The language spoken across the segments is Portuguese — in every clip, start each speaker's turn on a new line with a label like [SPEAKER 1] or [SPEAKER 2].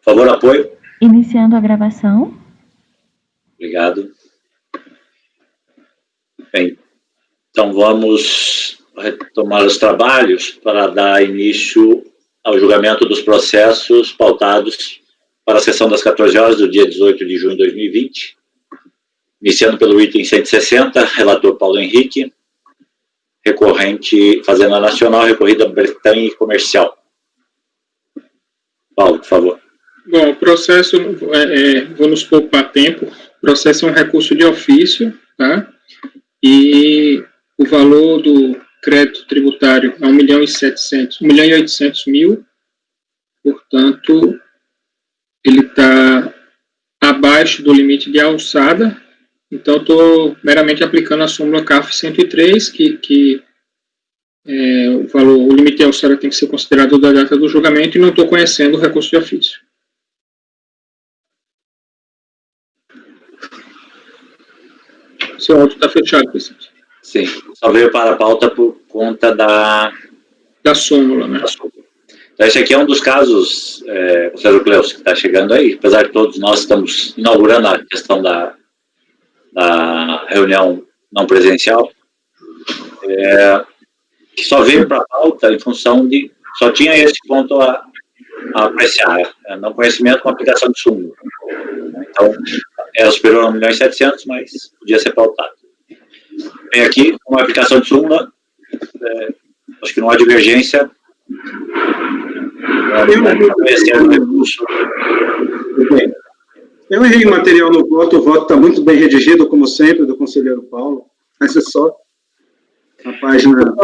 [SPEAKER 1] Por favor, apoio.
[SPEAKER 2] Iniciando a gravação.
[SPEAKER 1] Obrigado. Bem, então vamos retomar os trabalhos para dar início ao julgamento dos processos pautados para a sessão das 14 horas do dia 18 de junho de 2020. Iniciando pelo item 160, relator Paulo Henrique, recorrente Fazenda Nacional, recorrida Bretanha Comercial. Paulo, por favor.
[SPEAKER 3] Bom, o processo, vou nos poupar tempo, o processo é um recurso de ofício, tá? E o valor do crédito tributário é 1.800.000, portanto, ele está abaixo do limite de alçada, então estou meramente aplicando a súmula CAF 103, que o limite de alçada tem que ser considerado da data do julgamento, e não estou conhecendo o recurso de ofício. Seu áudio está fechado, presidente.
[SPEAKER 1] Sim, só veio para a pauta por conta da
[SPEAKER 3] súmula, né?
[SPEAKER 1] Então, esse aqui é um dos casos, conselheiro Cleus, que está chegando aí, apesar de todos nós estamos inaugurando a questão da reunião não presencial, que só veio para a pauta em função de, só tinha esse ponto a apreciar, não conhecimento com aplicação de súmula. Então, era superior a 1.700.000, mas podia ser pautado. Vem aqui, uma aplicação de súmula, acho que não há divergência.
[SPEAKER 4] Eu errei material no voto, o voto está muito bem redigido, como sempre, do conselheiro Paulo, mas é só a página...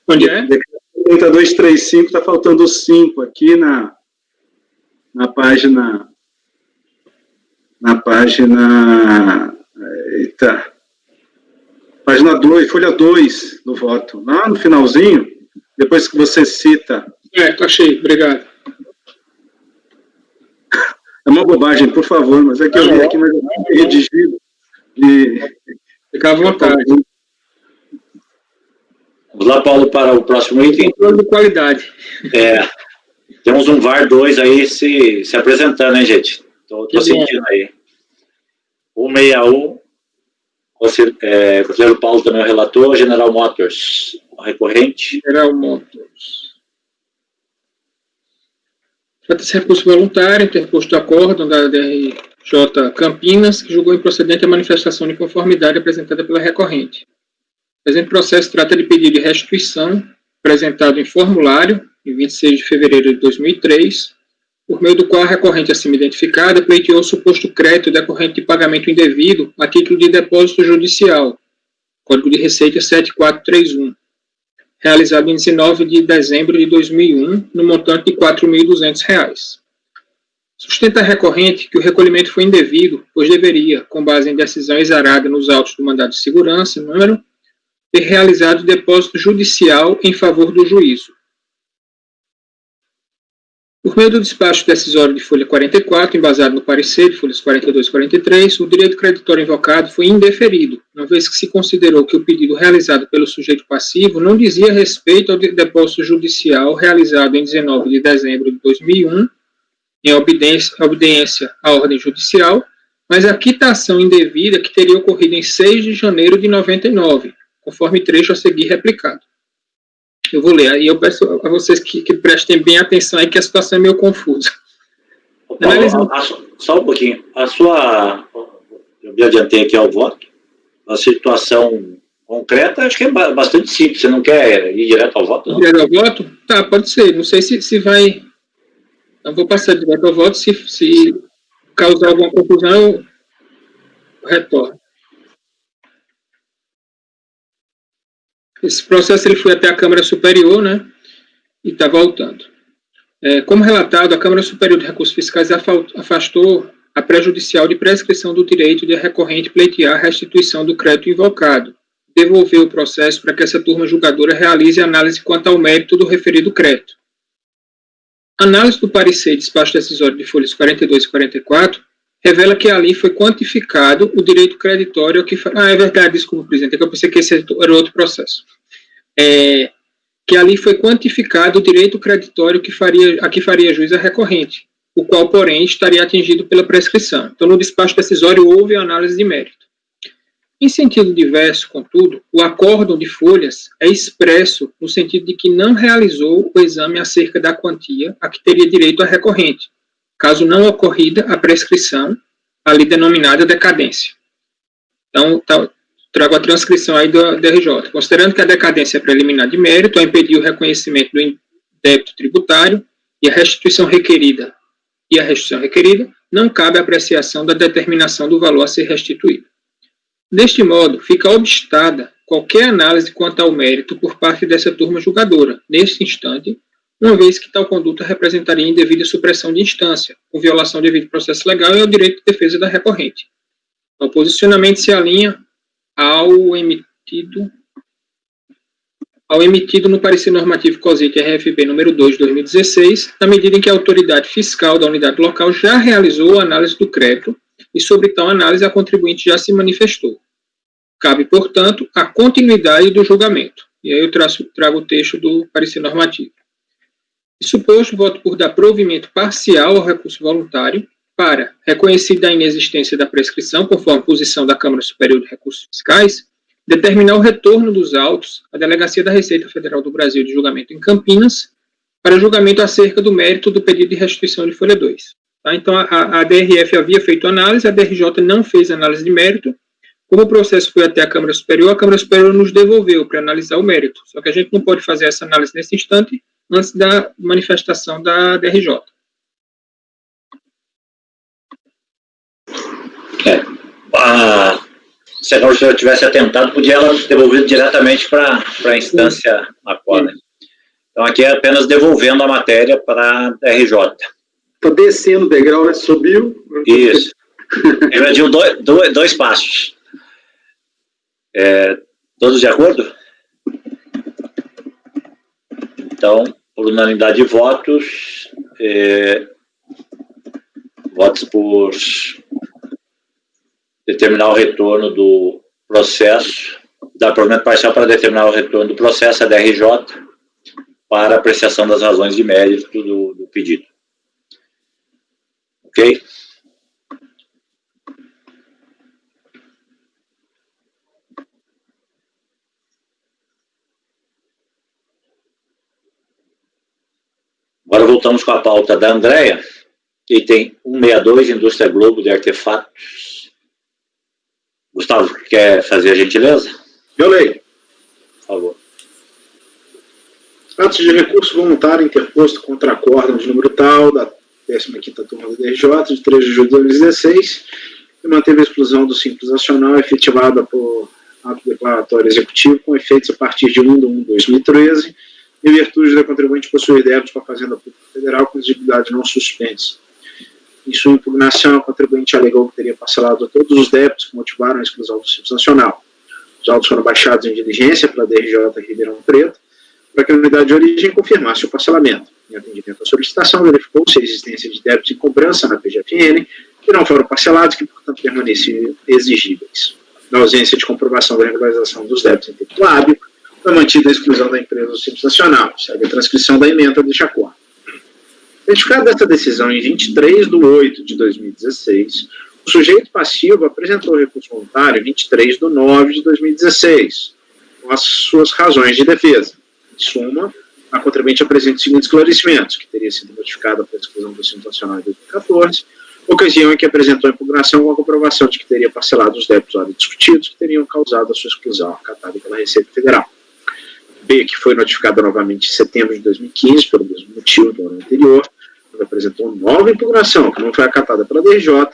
[SPEAKER 3] Onde é?
[SPEAKER 4] 3235, está faltando 5 aqui na página... Eita. Página 2, folha 2 do voto. Lá no finalzinho, depois que você cita...
[SPEAKER 3] achei, obrigado.
[SPEAKER 4] É uma bobagem, por favor, mas é que eu vi aqui, mas é redigido.
[SPEAKER 3] Fica à vontade.
[SPEAKER 1] Vamos lá, Paulo, para o próximo item.
[SPEAKER 3] Controle de qualidade.
[SPEAKER 1] Temos um VAR 2 aí se apresentando, hein, gente? Estou sentindo aí. 161, conselheiro Paulo também é o relator, General Motors, recorrente.
[SPEAKER 3] General Motors. Trata-se de recurso voluntário, interposto do acórdão da DRJ Campinas, que julgou improcedente a manifestação de conformidade apresentada pela recorrente. O presente processo trata de pedido de restituição, apresentado em formulário, em 26 de fevereiro de 2003, por meio do qual a recorrente acima identificada pleiteou o suposto crédito decorrente de pagamento indevido a título de depósito judicial, Código de Receita 7431, realizado em 19 de dezembro de 2001, no montante de R$ 4.200. Sustenta a recorrente que o recolhimento foi indevido, pois deveria, com base em decisão exarada nos autos do mandado de segurança, número, ter realizado depósito judicial em favor do juízo. Por meio do despacho decisório de folha 44, embasado no parecer de folhas 42 e 43, o direito creditório invocado foi indeferido, uma vez que se considerou que o pedido realizado pelo sujeito passivo não dizia respeito ao depósito judicial realizado em 19 de dezembro de 2001, em obediência à ordem judicial, mas a quitação indevida que teria ocorrido em 6 de janeiro de 99, conforme trecho a seguir replicado. Eu vou ler, aí eu peço a vocês que prestem bem atenção aí, que a situação é meio confusa.
[SPEAKER 1] Paulo, só um pouquinho. Eu me adiantei aqui ao voto. A situação concreta, acho que é bastante simples. Você não quer ir direto ao voto, não?
[SPEAKER 3] Direto ao voto? Tá, pode ser. Não sei se vai... Eu vou passar direto ao voto. Se causar alguma confusão, eu retorno. Esse processo ele foi até a Câmara Superior, né, e está voltando. Como relatado, a Câmara Superior de Recursos Fiscais afastou a prejudicial de prescrição do direito de a recorrente pleitear a restituição do crédito invocado, devolveu o processo para que essa turma julgadora realize análise quanto ao mérito do referido crédito. A análise do parecer e despacho decisório de folhas 42 e 44 revela que ali foi quantificado o direito creditório que... é verdade, desculpa, presidente, é que eu pensei que esse era outro processo. que ali foi quantificado o direito creditório a que faria juiz a recorrente, o qual, porém, estaria atingido pela prescrição. Então, no despacho decisório, houve análise de mérito. Em sentido diverso, contudo, o acórdão de folhas é expresso no sentido de que não realizou o exame acerca da quantia a que teria direito a recorrente, caso não ocorrida a prescrição, ali denominada decadência. Então, trago a transcrição aí do DRJ. Considerando que a decadência é preliminar de mérito, a impedir o reconhecimento do débito tributário e a restituição requerida, não cabe apreciação da determinação do valor a ser restituído. Deste modo, fica obstada qualquer análise quanto ao mérito por parte dessa turma julgadora, neste instante, uma vez que tal conduta representaria indevida supressão de instância, com violação do devido processo legal e ao direito de defesa da recorrente. O posicionamento se alinha ao emitido no parecer normativo COSIT RFB número 2 de 2016, na medida em que a autoridade fiscal da unidade local já realizou a análise do crédito e sobre tal análise a contribuinte já se manifestou. Cabe, portanto, a continuidade do julgamento. E aí eu trago o texto do parecer normativo. E suposto, voto por dar provimento parcial ao recurso voluntário para, reconhecida a inexistência da prescrição, conforme posição da Câmara Superior de Recursos Fiscais, determinar o retorno dos autos à Delegacia da Receita Federal do Brasil de julgamento em Campinas para julgamento acerca do mérito do pedido de restituição de folha 2. Tá? Então, a DRF havia feito análise, a DRJ não fez análise de mérito. Como o processo foi até a Câmara Superior nos devolveu para analisar o mérito. Só que a gente não pode fazer essa análise nesse instante antes da manifestação da DRJ.
[SPEAKER 1] Se a senhora tivesse atentado, podia ela devolver diretamente para a instância ACOR. Né? Então, aqui é apenas devolvendo a matéria para a RJ.
[SPEAKER 4] Está descendo o degrau, né? Subiu.
[SPEAKER 1] Isso. Invadiu dois passos. Todos de acordo? Então, por unanimidade de votos, votos por determinar o retorno do processo, dar provimento parcial para determinar o retorno do processo, a DRJ, para apreciação das razões de mérito do pedido. Ok? Agora voltamos com a pauta da Andréia, que tem 162, Indústria Globo de Artefatos. Gustavo, quer fazer a gentileza?
[SPEAKER 5] Eu leio.
[SPEAKER 1] Por favor.
[SPEAKER 5] Atos de recurso voluntário interposto contra acórdão de número tal da 15ª turma da DRJ, de 3 de julho de 2016, e manteve a exclusão do Simples Nacional efetivada por ato declaratório executivo com efeitos a partir de 1/1/2013, em virtude da contribuinte possuir débitos com a Fazenda Pública Federal com exigibilidade não suspensa. Em sua impugnação, a contribuinte alegou que teria parcelado todos os débitos que motivaram a exclusão do Simples Nacional. Os autos foram baixados em diligência pela DRJ Ribeirão Preto, para que a unidade de origem confirmasse o parcelamento. Em atendimento à solicitação, verificou-se a existência de débitos em cobrança na PGFN, que não foram parcelados e que, portanto, permaneciam exigíveis. Na ausência de comprovação da regularização dos débitos em tempo hábil, foi mantida a exclusão da empresa do Simples Nacional, segue a transcrição da ementa deste acordo. Identificada esta decisão em 23/8/2016, o sujeito passivo apresentou recurso voluntário em 23/9/2016, com as suas razões de defesa. Em suma, a contribuinte apresenta os seguintes esclarecimentos, que teria sido notificada pela exclusão do Simples Nacional em 2014, ocasião em que apresentou a impugnação com a comprovação de que teria parcelado os débitos ora discutidos que teriam causado a sua exclusão acatada pela Receita Federal. B, que foi notificada novamente em setembro de 2015, pelo mesmo motivo do ano anterior, quando apresentou nova impugnação, que não foi acatada pela DRJ,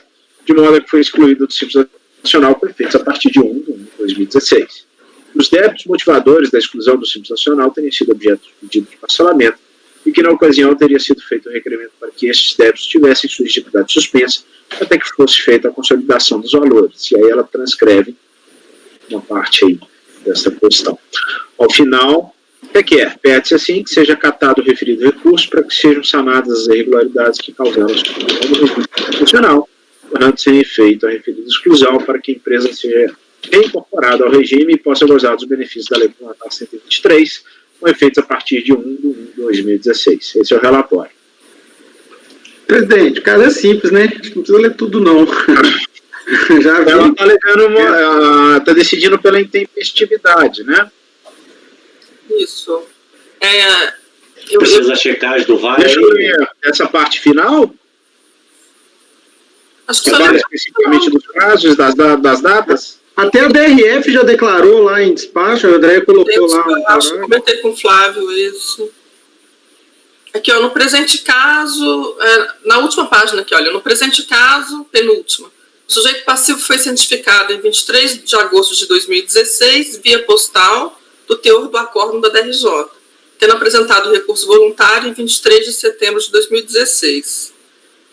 [SPEAKER 5] de modo que foi excluído do Simples Nacional com efeitos a partir de 1/1/2016. Os débitos motivadores da exclusão do Simples Nacional teriam sido objeto de pedido de parcelamento e que, na ocasião, teria sido feito o requerimento para que estes débitos tivessem sua exigibilidade suspensa até que fosse feita a consolidação dos valores. E aí ela transcreve uma parte aí desta questão. Ao final, pede-se assim que seja acatado o referido recurso para que sejam sanadas as irregularidades que causaram a exclusão do regime constitucional, tornando sem efeito a referida exclusão para que a empresa seja reincorporada ao regime e possa gozar dos benefícios da Lei Complementar 123, com efeitos a partir de 1/1/2016. Esse é o relatório.
[SPEAKER 4] Presidente, o caso é simples, né? Acho que não precisa ler tudo, não. Já vi.
[SPEAKER 5] Ela está decidindo pela intempestividade, né?
[SPEAKER 6] Isso.
[SPEAKER 1] Precisa checagem do VAR.
[SPEAKER 5] Deixa eu ler essa parte final.
[SPEAKER 6] Acho que
[SPEAKER 5] Trabalha especificamente dos prazos, das datas.
[SPEAKER 4] Até a DRF já declarou lá em despacho, a André colocou lá.
[SPEAKER 6] Acho que eu comentei com o Flávio isso. Aqui, ó, no presente caso, na última página aqui, olha, no presente caso, penúltima, o sujeito passivo foi cientificado em 23 de agosto de 2016, via postal, do teor do acórdão da DRJ, tendo apresentado o recurso voluntário em 23 de setembro de 2016.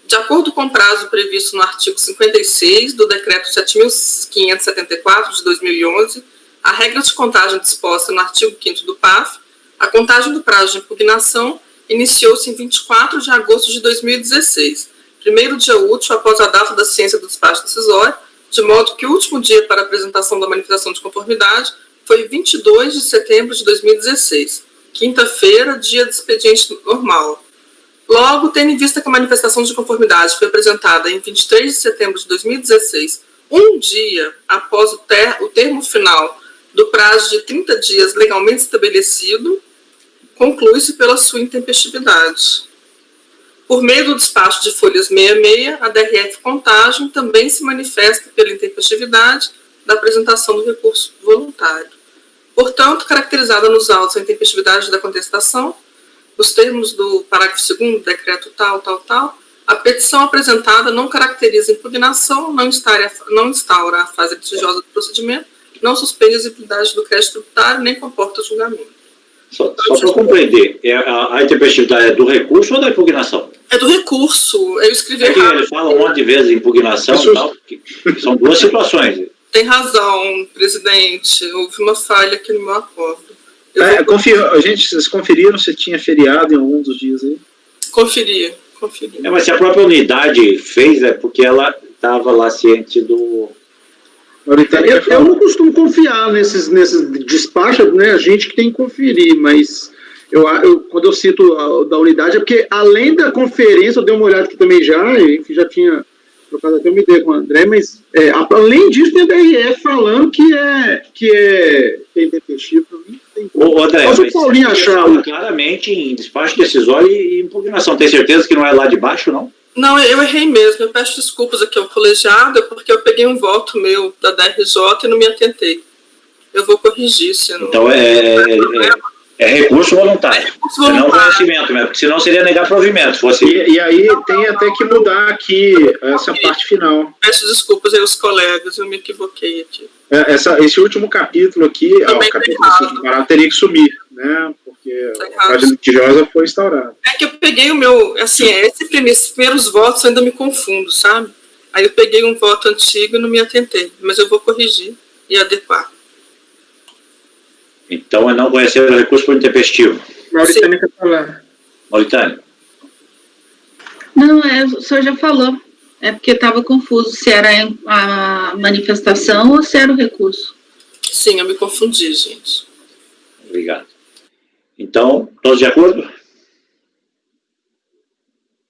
[SPEAKER 6] De acordo com o prazo previsto no artigo 56 do Decreto 7.574 de 2011, a regra de contagem disposta no artigo 5º do PAF, a contagem do prazo de impugnação iniciou-se em 24 de agosto de 2016, primeiro dia útil após a data da ciência do despacho decisório, de modo que o último dia para a apresentação da manifestação de conformidade foi 22 de setembro de 2016, quinta-feira, dia de expediente normal. Logo, tendo em vista que a manifestação de conformidade foi apresentada em 23 de setembro de 2016, um dia após o termo final do prazo de 30 dias legalmente estabelecido, conclui-se pela sua intempestividade. Por meio do despacho de folhas 66, a DRF Contagem também se manifesta pela intempestividade da apresentação do recurso voluntário. Portanto, caracterizada nos autos a intempestividade da contestação, nos termos do parágrafo 2º do decreto tal, a petição apresentada não caracteriza impugnação, não instaura a fase litigiosa do procedimento, não suspende a exigibilidade do crédito tributário, nem comporta julgamento.
[SPEAKER 1] Só para compreender, a intempestividade é do recurso ou da impugnação?
[SPEAKER 6] É do recurso, eu escrevi
[SPEAKER 1] errado. Ele fala um monte de vezes impugnação e tal, que são duas situações.
[SPEAKER 6] Tem razão, presidente, houve uma falha aqui no meu acordo.
[SPEAKER 5] Gente, vocês conferiram se tinha feriado em algum dos dias aí?
[SPEAKER 6] Conferi.
[SPEAKER 1] Mas se a própria unidade fez, é porque ela estava lá ciente do...
[SPEAKER 4] Eu não costumo confiar nesses despachos, né? A gente que tem que conferir, mas quando eu cito da unidade é porque, além da conferência, eu dei uma olhada aqui também já tinha trocado até uma ideia com o André, mas além disso tem a DRF falando que é intempestivo para mim.
[SPEAKER 1] André,
[SPEAKER 4] mas o Paulinho achar
[SPEAKER 1] claramente em despacho decisório e impugnação. Tem certeza que não é lá de baixo, não?
[SPEAKER 6] Não, eu errei mesmo. Eu peço desculpas aqui ao colegiado, porque eu peguei um voto meu da DRJ e não me atentei. Eu vou corrigir, senão...
[SPEAKER 1] Então é recurso voluntário. Não conhecimento mesmo, porque senão seria negar provimento.
[SPEAKER 5] E aí tem até que mudar aqui essa parte final.
[SPEAKER 6] Peço desculpas aí aos colegas, eu me equivoquei aqui.
[SPEAKER 5] Esse último capítulo aqui, o capítulo teria que sumir, né? Porque a fase litigiosa foi instaurada.
[SPEAKER 6] É que eu peguei o meu, assim, esses primeiros votos eu ainda me confundo, sabe? Aí eu peguei um voto antigo e não me atentei, mas eu vou corrigir e adequar.
[SPEAKER 1] Então é não conhecer o recurso por intempestivo.
[SPEAKER 3] Mauritânia quer falar.
[SPEAKER 1] Mauritânia.
[SPEAKER 7] Não, o senhor já falou. É porque estava confuso se era a manifestação ou se era o recurso.
[SPEAKER 6] Sim, eu me confundi, gente.
[SPEAKER 1] Obrigado. Então, todos de acordo?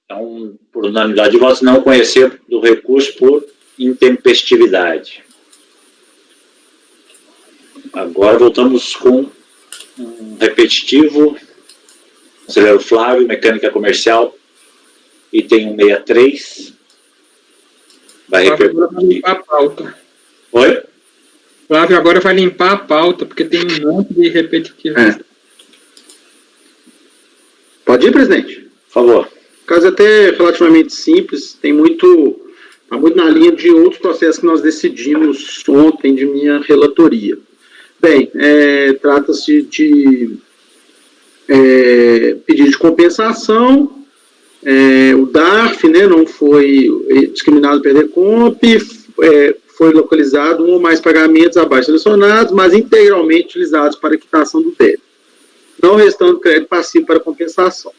[SPEAKER 1] Então, por unanimidade de votos, não conhecer do recurso por intempestividade. Agora voltamos com um repetitivo. Conselheiro Flávio, mecânica comercial, item 163. Vai
[SPEAKER 3] limpar a pauta.
[SPEAKER 1] Oi?
[SPEAKER 3] Flávio agora vai limpar a pauta, porque tem um monte de repetitivo.
[SPEAKER 4] Pode ir, presidente?
[SPEAKER 1] Por favor.
[SPEAKER 4] O caso é até relativamente simples, está muito na linha de outros processos que nós decidimos ontem de minha relatoria. Bem, trata-se de pedido de compensação, o DARF, né, não foi discriminado pela DECOMP, foi localizado um ou mais pagamentos abaixo selecionados, mas integralmente utilizados para a quitação do débito, não restando crédito passivo para compensação.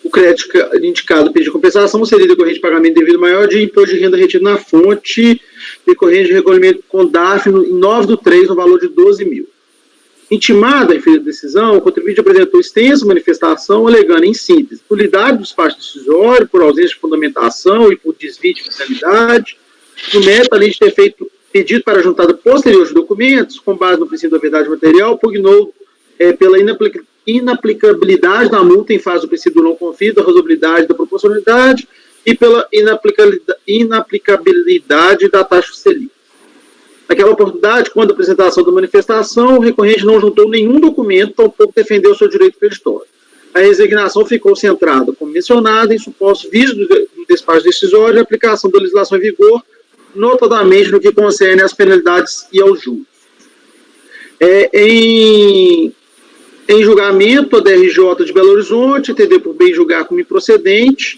[SPEAKER 4] O crédito indicado no pedido de compensação seria decorrente de pagamento devido maior de imposto de renda retido na fonte, decorrente de recolhimento com DARF em 9/3, no valor de 12 mil. Intimada a referida decisão, o contribuinte apresentou extensa manifestação, alegando, em síntese, nulidade do despacho decisório, por ausência de fundamentação e por desvio de finalidade, no mérito, além de ter feito pedido para a juntada posterior de documentos, com base no princípio da verdade material, pugnou pela inaplicabilidade da multa em fase do princípio do não conflito, da razoabilidade da proporcionalidade e pela inaplicabilidade da taxa Selic. Naquela oportunidade, quando a apresentação da manifestação, o recorrente não juntou nenhum documento, tampouco defendeu seu direito creditório. A resignação ficou centrada, como mencionado, em supostos vícios do despacho decisório e aplicação da legislação em vigor, notadamente no que concerne às penalidades e aos juros. Em julgamento, a DRJ de Belo Horizonte entendeu por bem julgar como improcedente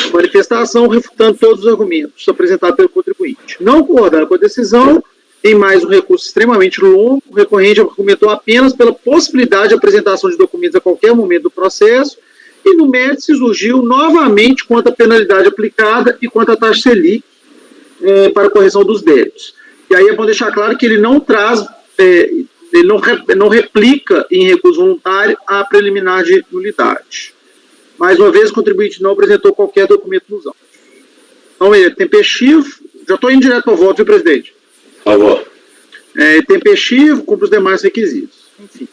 [SPEAKER 4] a manifestação, refutando todos os argumentos apresentados pelo contribuinte. Não concordando com a decisão, em mais um recurso extremamente longo, o recorrente argumentou apenas pela possibilidade de apresentação de documentos a qualquer momento do processo, e no mérito se surgiu novamente quanto à penalidade aplicada e quanto à taxa Selic para a correção dos débitos. E aí é bom deixar claro que ele não traz, ele não replica em recurso voluntário a preliminar de nulidade. Mais uma vez, o contribuinte não apresentou qualquer documento nos autos. Então, ele é tempestivo, já estou indo direto para o voto, viu, presidente?
[SPEAKER 1] Por favor.
[SPEAKER 4] Tempestivo, cumpre os demais requisitos. Enfim.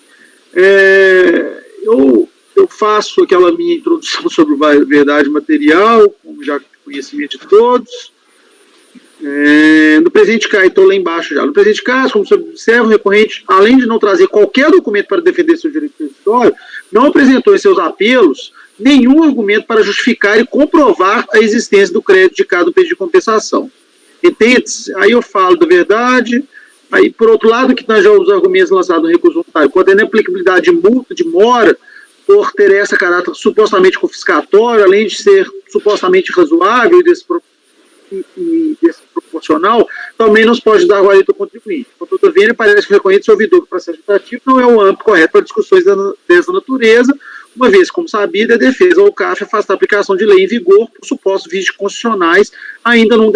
[SPEAKER 4] Eu faço aquela minha introdução sobre verdade material, como já conhecimento de todos. No presente caso, estou lá embaixo já. No presente caso, como você observa, o recorrente, além de não trazer qualquer documento para defender seu direito creditório, não apresentou em seus apelos nenhum argumento para justificar e comprovar a existência do crédito de cada pedido de compensação. Entende-se? Aí eu falo da verdade. Aí, por outro lado, que nós já os argumentos lançados no recurso voluntário, quando a inaplicabilidade de multa, de mora, por ter essa caráter supostamente confiscatório, além de ser supostamente razoável e desproporcional, também não se pode dar guarida ao contribuinte. Contudo, parece que o reconhece seu ouvidor que o processo administrativo não é o âmbito correto para discussões dessa natureza, uma vez, como sabido, a defesa ou o CAF afasta a aplicação de lei em vigor por supostos vícios constitucionais ainda não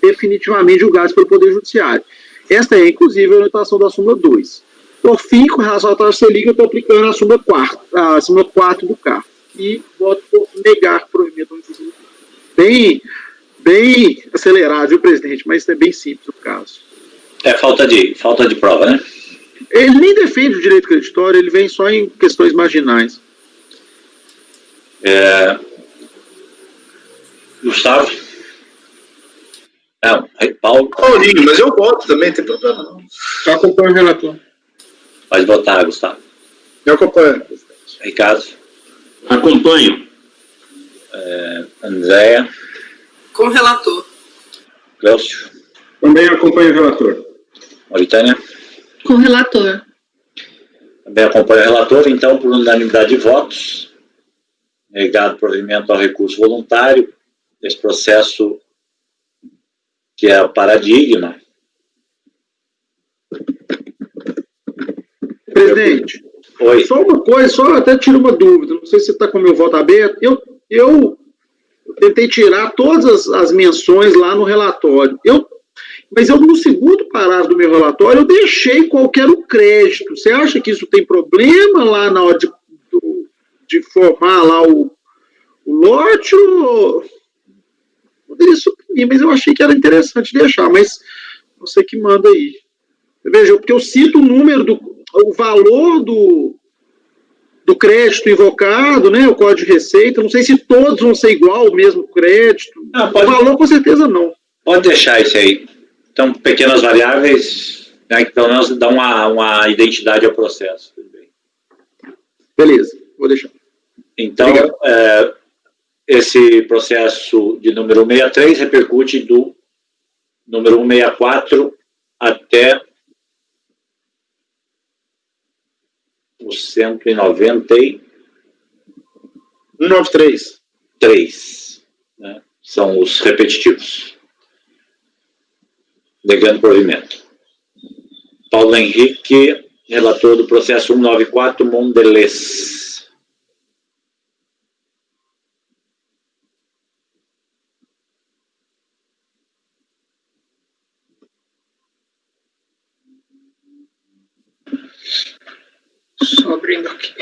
[SPEAKER 4] definitivamente julgados pelo Poder Judiciário. Esta é, inclusive, a anotação da súmula 2. Por fim, com relação à taxa Selic, eu estou aplicando a súmula 4 do CAF. E voto por negar o provimento. Bem acelerado, viu, presidente? Mas é bem simples o caso.
[SPEAKER 1] Falta de prova, né?
[SPEAKER 4] Ele nem defende o direito creditório, ele vem só em questões marginais.
[SPEAKER 1] Gustavo? Não, Paulo.
[SPEAKER 5] Paulinho, mas eu voto também, não tem problema não.
[SPEAKER 3] Eu acompanho o relator.
[SPEAKER 1] Pode votar, Gustavo.
[SPEAKER 5] Eu acompanho.
[SPEAKER 1] Ricardo?
[SPEAKER 8] Acompanho.
[SPEAKER 1] Andréia?
[SPEAKER 6] Como relator.
[SPEAKER 1] Cléucio?
[SPEAKER 3] Também acompanho o relator.
[SPEAKER 1] Mauritânia?
[SPEAKER 7] Com o relator.
[SPEAKER 1] Também acompanho o relator, então, por unanimidade de votos, negado provimento ao recurso voluntário, esse processo que é o paradigma.
[SPEAKER 4] Presidente,
[SPEAKER 1] Oi.
[SPEAKER 4] só uma coisa, só até tiro uma dúvida, não sei se você está com o meu voto aberto, eu tentei tirar todas as menções lá no relatório, mas no segundo parágrafo do meu relatório eu deixei qualquer crédito. Você acha que isso tem problema lá na hora de formar lá o lote? Ou poderia suprimir, mas eu achei que era interessante deixar, mas você que manda aí. Veja, porque eu cito o número, o valor do crédito invocado, né, o código de receita, não sei se todos vão ser igual, o mesmo crédito. O valor, com certeza, não.
[SPEAKER 1] Pode deixar isso aí. Então, pequenas variáveis, né, que pelo menos dão uma identidade ao processo. Tudo bem.
[SPEAKER 4] Beleza, vou deixar.
[SPEAKER 1] Então, esse processo de número 63 repercute do número 164 até o 193.
[SPEAKER 5] 193.
[SPEAKER 1] Né? São os repetitivos. Negando provimento. Paulo Henrique, relator do processo 194, Mondelez.
[SPEAKER 3] abrindo aqui.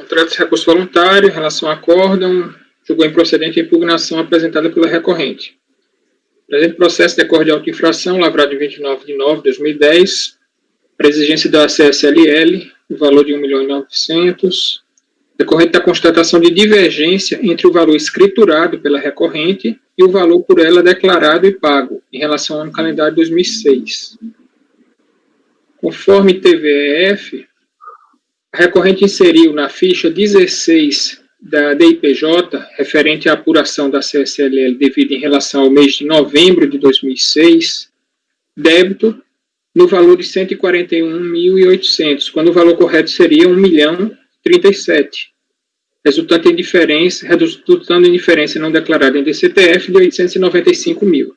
[SPEAKER 3] Trata-se de recurso voluntário em relação a acórdão, julgou improcedente a impugnação apresentada pela recorrente. O presente processo decorre de auto-infração, lavrado em 29 de nove de 2010, para exigência da CSLL, o valor de 1.900.000, decorrente da constatação de divergência entre o valor escriturado pela recorrente e o valor por ela declarado e pago, em relação ao ano calendário 2006. Conforme TVEF, a recorrente inseriu na ficha 16 da DIPJ, referente à apuração da CSLL devida em relação ao mês de novembro de 2006, débito no valor de 141.800, quando o valor correto seria 1.037.000, resultando em diferença não declarada em DCTF de 895.000.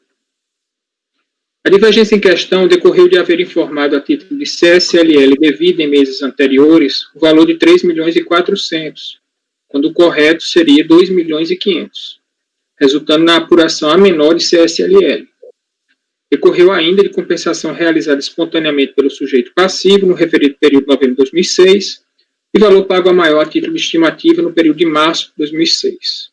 [SPEAKER 3] A divergência em questão decorreu de haver informado a título de CSLL devido em meses anteriores o valor de 3.400.000, quando o correto seria 2.500.000, resultando na apuração a menor de CSLL. Decorreu ainda de compensação realizada espontaneamente pelo sujeito passivo no referido período de novembro de 2006 e valor pago a maior a título de estimativa no período de março de 2006.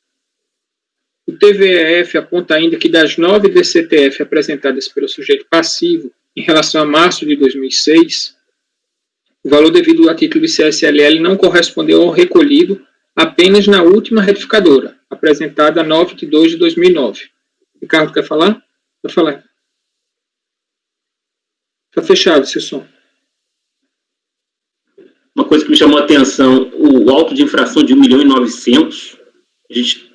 [SPEAKER 3] O TVEF aponta ainda que das 9 DCTF apresentadas pelo sujeito passivo em relação a março de 2006, o valor devido a título de CSLL não correspondeu ao recolhido apenas na última retificadora, apresentada a 9 de 2 de 2009. Ricardo, quer falar? Pode falar. Está fechado seu som.
[SPEAKER 8] Uma coisa que me chamou a atenção, o auto de infração de 1.900.000, a gente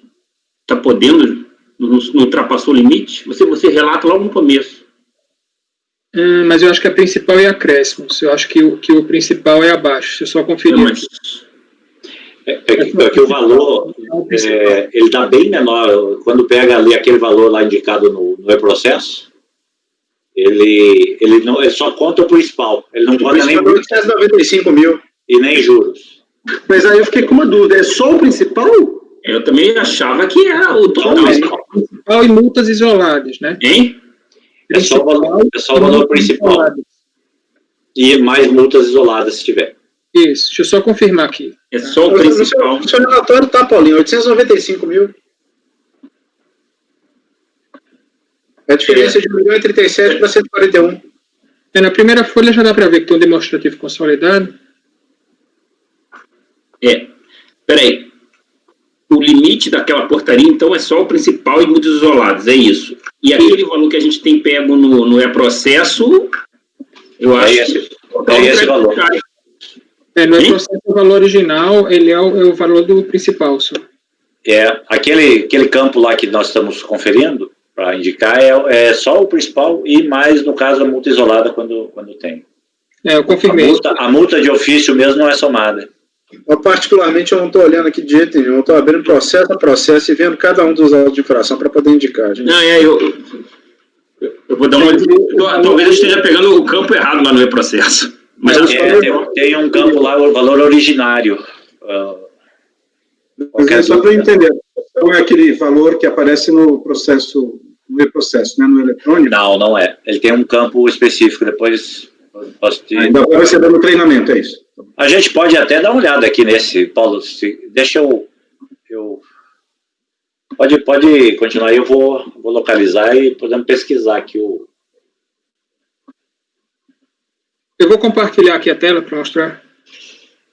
[SPEAKER 8] está podendo, não ultrapassou o limite? Você relata logo no começo.
[SPEAKER 3] Mas eu acho que a principal é acréscimo. Eu acho que o principal é abaixo. Se eu só conferir aqui.
[SPEAKER 1] É que o valor, ele está bem menor. Quando pega ali aquele valor lá indicado no e-processo, ele só conta o principal. Ele não conta nem
[SPEAKER 5] 895.000.
[SPEAKER 1] E nem juros.
[SPEAKER 4] Mas aí eu fiquei com uma dúvida, é só o principal?
[SPEAKER 8] Eu também achava que era o total.
[SPEAKER 3] Principal e multas isoladas, né?
[SPEAKER 8] Hein?
[SPEAKER 1] É só o valor principal. E mais multas isoladas se tiver.
[SPEAKER 3] Isso, deixa eu só confirmar aqui.
[SPEAKER 8] É só o principal.
[SPEAKER 5] O seu relatório tá, Paulinho, 895.000. A diferença de 1.037 para 141.
[SPEAKER 3] Na primeira folha já dá para ver que tem um demonstrativo consolidado.
[SPEAKER 8] Peraí. O limite daquela portaria, então, é só o principal e multas isoladas, é isso. E aquele valor que a gente tem pego no e-processo, eu acho
[SPEAKER 1] que é esse valor.
[SPEAKER 3] No e-processo, o valor original, ele é o valor do principal, só.
[SPEAKER 1] Aquele campo lá que nós estamos conferindo, para indicar, é só o principal e mais, no caso, a multa isolada quando tem.
[SPEAKER 3] Eu confirmei.
[SPEAKER 1] A multa de ofício mesmo não é somada.
[SPEAKER 5] Eu, particularmente, eu não estou olhando aqui de jeito nenhum. Eu estou abrindo processo a processo e vendo cada um dos autos de infração para poder indicar. Gente.
[SPEAKER 8] Não, eu vou dar uma... Talvez eu esteja pegando o campo errado lá no e-processo. Mas
[SPEAKER 1] tem um campo lá, o valor originário.
[SPEAKER 9] Só para eu entender, não é aquele valor que aparece no processo, no e-processo, né, no eletrônico?
[SPEAKER 1] Não é. Ele tem um campo específico, depois posso te...
[SPEAKER 9] Ainda vai receber no treinamento, é isso?
[SPEAKER 1] A gente pode até dar uma olhada aqui nesse, Paulo, deixa eu pode continuar, eu vou localizar e podemos pesquisar aqui o...
[SPEAKER 3] Eu vou compartilhar aqui a tela para mostrar.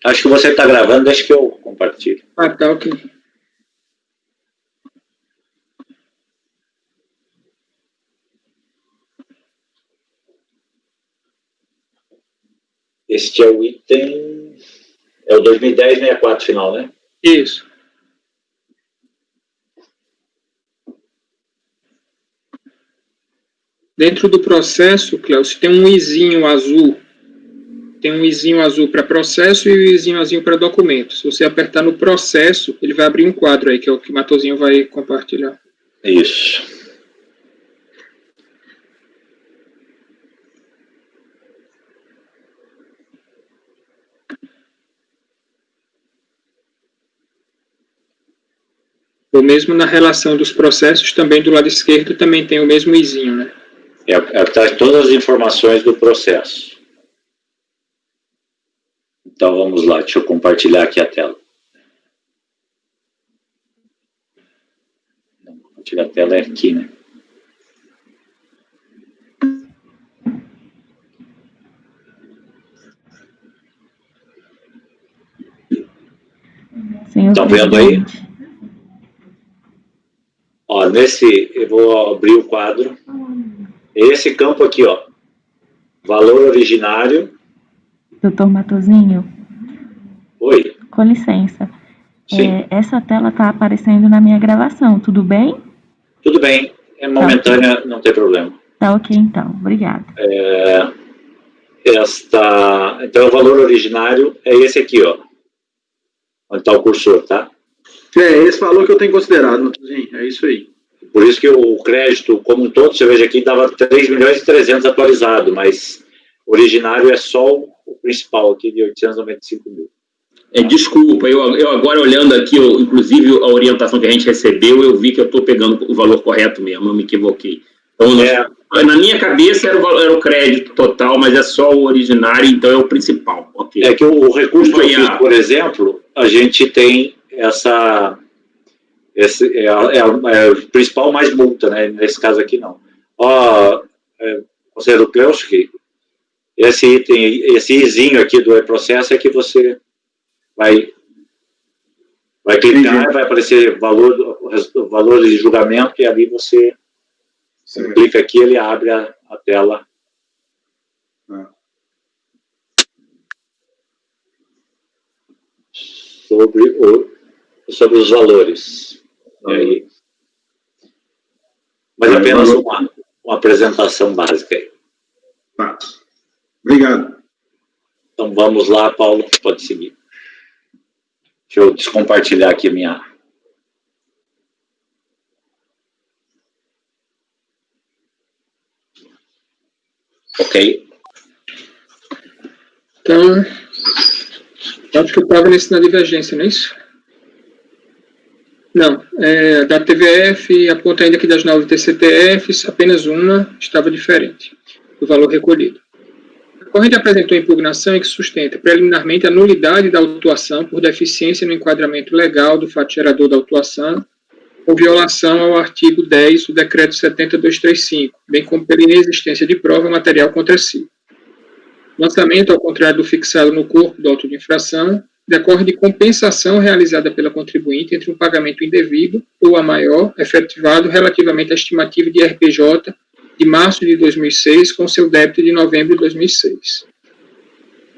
[SPEAKER 1] Acho que você está gravando, deixa que eu compartilho.
[SPEAKER 3] Tá, ok.
[SPEAKER 1] Este é o item... É o 2010-64 final, né?
[SPEAKER 3] Isso. Dentro do processo, Cléucio, tem um izinho azul. Tem um izinho azul para processo e um izinho azul para documento. Se você apertar no processo, ele vai abrir um quadro aí, que é o que o Matosinho vai compartilhar.
[SPEAKER 1] Isso.
[SPEAKER 3] Ou mesmo na relação dos processos, também do lado esquerdo também tem o mesmo izinho, né?
[SPEAKER 1] Traz todas as informações do processo. Então vamos lá, deixa eu compartilhar aqui a tela. Não, compartilhar a tela é aqui, né? Estão vendo aí? Ó, eu vou abrir o quadro. Esse campo aqui, ó, valor originário.
[SPEAKER 2] Doutor Matosinho?
[SPEAKER 1] Oi.
[SPEAKER 2] Com licença.
[SPEAKER 1] Sim.
[SPEAKER 2] Essa tela está aparecendo na minha gravação, tudo bem?
[SPEAKER 1] Tudo bem, é momentânea, tá, não tem problema.
[SPEAKER 2] Tá ok, então, obrigada.
[SPEAKER 1] Então, o valor originário é esse aqui, ó. Onde está o cursor, tá?
[SPEAKER 4] Esse valor que eu tenho considerado, Matosinho, é isso aí.
[SPEAKER 1] Por isso que o crédito, como um todo, você veja aqui, dava 3.300.000 atualizado, mas originário é só o principal aqui, de 895 mil.
[SPEAKER 8] Desculpa, eu agora olhando aqui, inclusive a orientação que a gente recebeu, eu vi que eu estou pegando o valor correto mesmo, eu me equivoquei. Então, na minha cabeça era o crédito total, mas é só o originário, então é o principal. Okay.
[SPEAKER 1] É que o recurso que eu fiz, por exemplo, a gente tem esse é o principal mais multa, né? Nesse caso aqui não. Conselheiro Kleuski, esse item, esse izinho aqui do e-processo é que você vai clicar e vai aparecer valor de julgamento, e ali você clica aqui, ele abre a tela. Sobre os valores. E aí, mas apenas uma apresentação básica aí.
[SPEAKER 9] Tá. Obrigado.
[SPEAKER 1] Então vamos lá, Paulo, pode seguir. Deixa eu descompartilhar aqui minha... Ok.
[SPEAKER 3] Então, acho que eu estava na divergência, não é isso? Não, da TVF, aponta ainda que das 9 TCTFs, apenas uma estava diferente do valor recolhido. A corrente apresentou impugnação em que sustenta preliminarmente a nulidade da autuação por deficiência no enquadramento legal do fato gerador da autuação ou violação ao artigo 10 do Decreto 70.235, bem como pela inexistência de prova material contra si. Lançamento, ao contrário do fixado no corpo do auto de infração, decorre de compensação realizada pela contribuinte entre um pagamento indevido ou a maior, efetivado relativamente à estimativa de RPJ de março de 2006 com seu débito de novembro de 2006.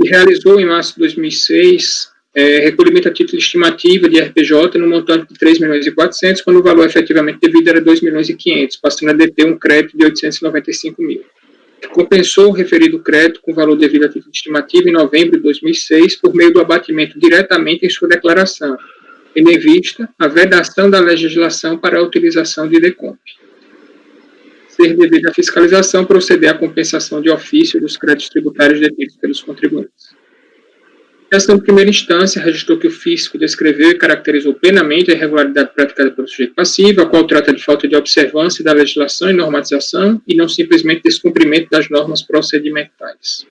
[SPEAKER 3] E realizou em março de 2006 recolhimento a título de estimativa de RPJ no montante de 3.400.000, quando o valor efetivamente devido era 2.500.000, passando a deter um crédito de 895 mil. Compensou o referido crédito com valor devido a título de estimativa em novembro de 2006 por meio do abatimento diretamente em sua declaração, tendo em vista a vedação da legislação para a utilização de DECOMP. Ser devida à fiscalização, proceder à compensação de ofício dos créditos tributários detidos pelos contribuintes. A questão de primeira instância registrou que o fisco descreveu e caracterizou plenamente a irregularidade praticada pelo sujeito passivo, a qual trata de falta de observância da legislação e normatização e não simplesmente descumprimento das normas procedimentais.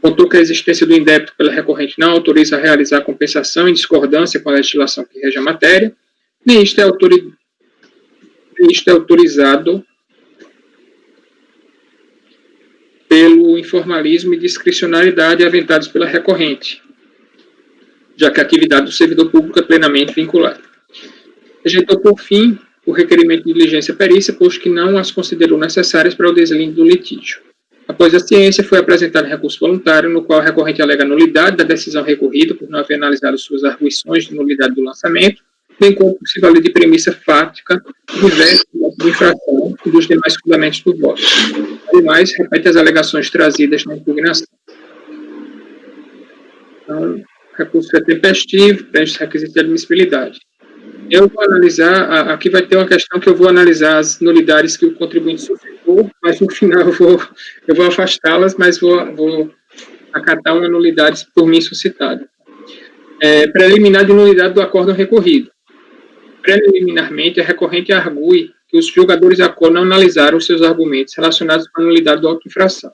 [SPEAKER 3] Contou que a existência do indébito pela recorrente não autoriza a realizar a compensação em discordância com a legislação que rege a matéria, nem isto é autorizado pelo informalismo e discricionariedade aventados pela recorrente, já que a atividade do servidor público é plenamente vinculada. Rejeitou, por fim, o requerimento de diligência perícia, posto que não as considerou necessárias para o deslinde do litígio. Após a ciência, foi apresentado recurso voluntário, no qual a recorrente alega a nulidade da decisão recorrida por não haver analisado suas arguições de nulidade do lançamento, bem como por se valer de premissa fática diversa de infração e dos demais fundamentos do voto. Ademais, repete as alegações trazidas na impugnação. Então, recurso é tempestivo, preenche os requisitos de admissibilidade. Eu vou analisar, aqui vai ter uma questão que eu vou analisar as nulidades que o contribuinte suscitou, mas no final eu vou afastá-las, mas vou acatar uma nulidade por mim suscitada. Preliminar de nulidade do acórdão recorrido. Preliminarmente, a recorrente argue que os julgadores da Cor não analisaram seus argumentos relacionados com a nulidade da auto-infração.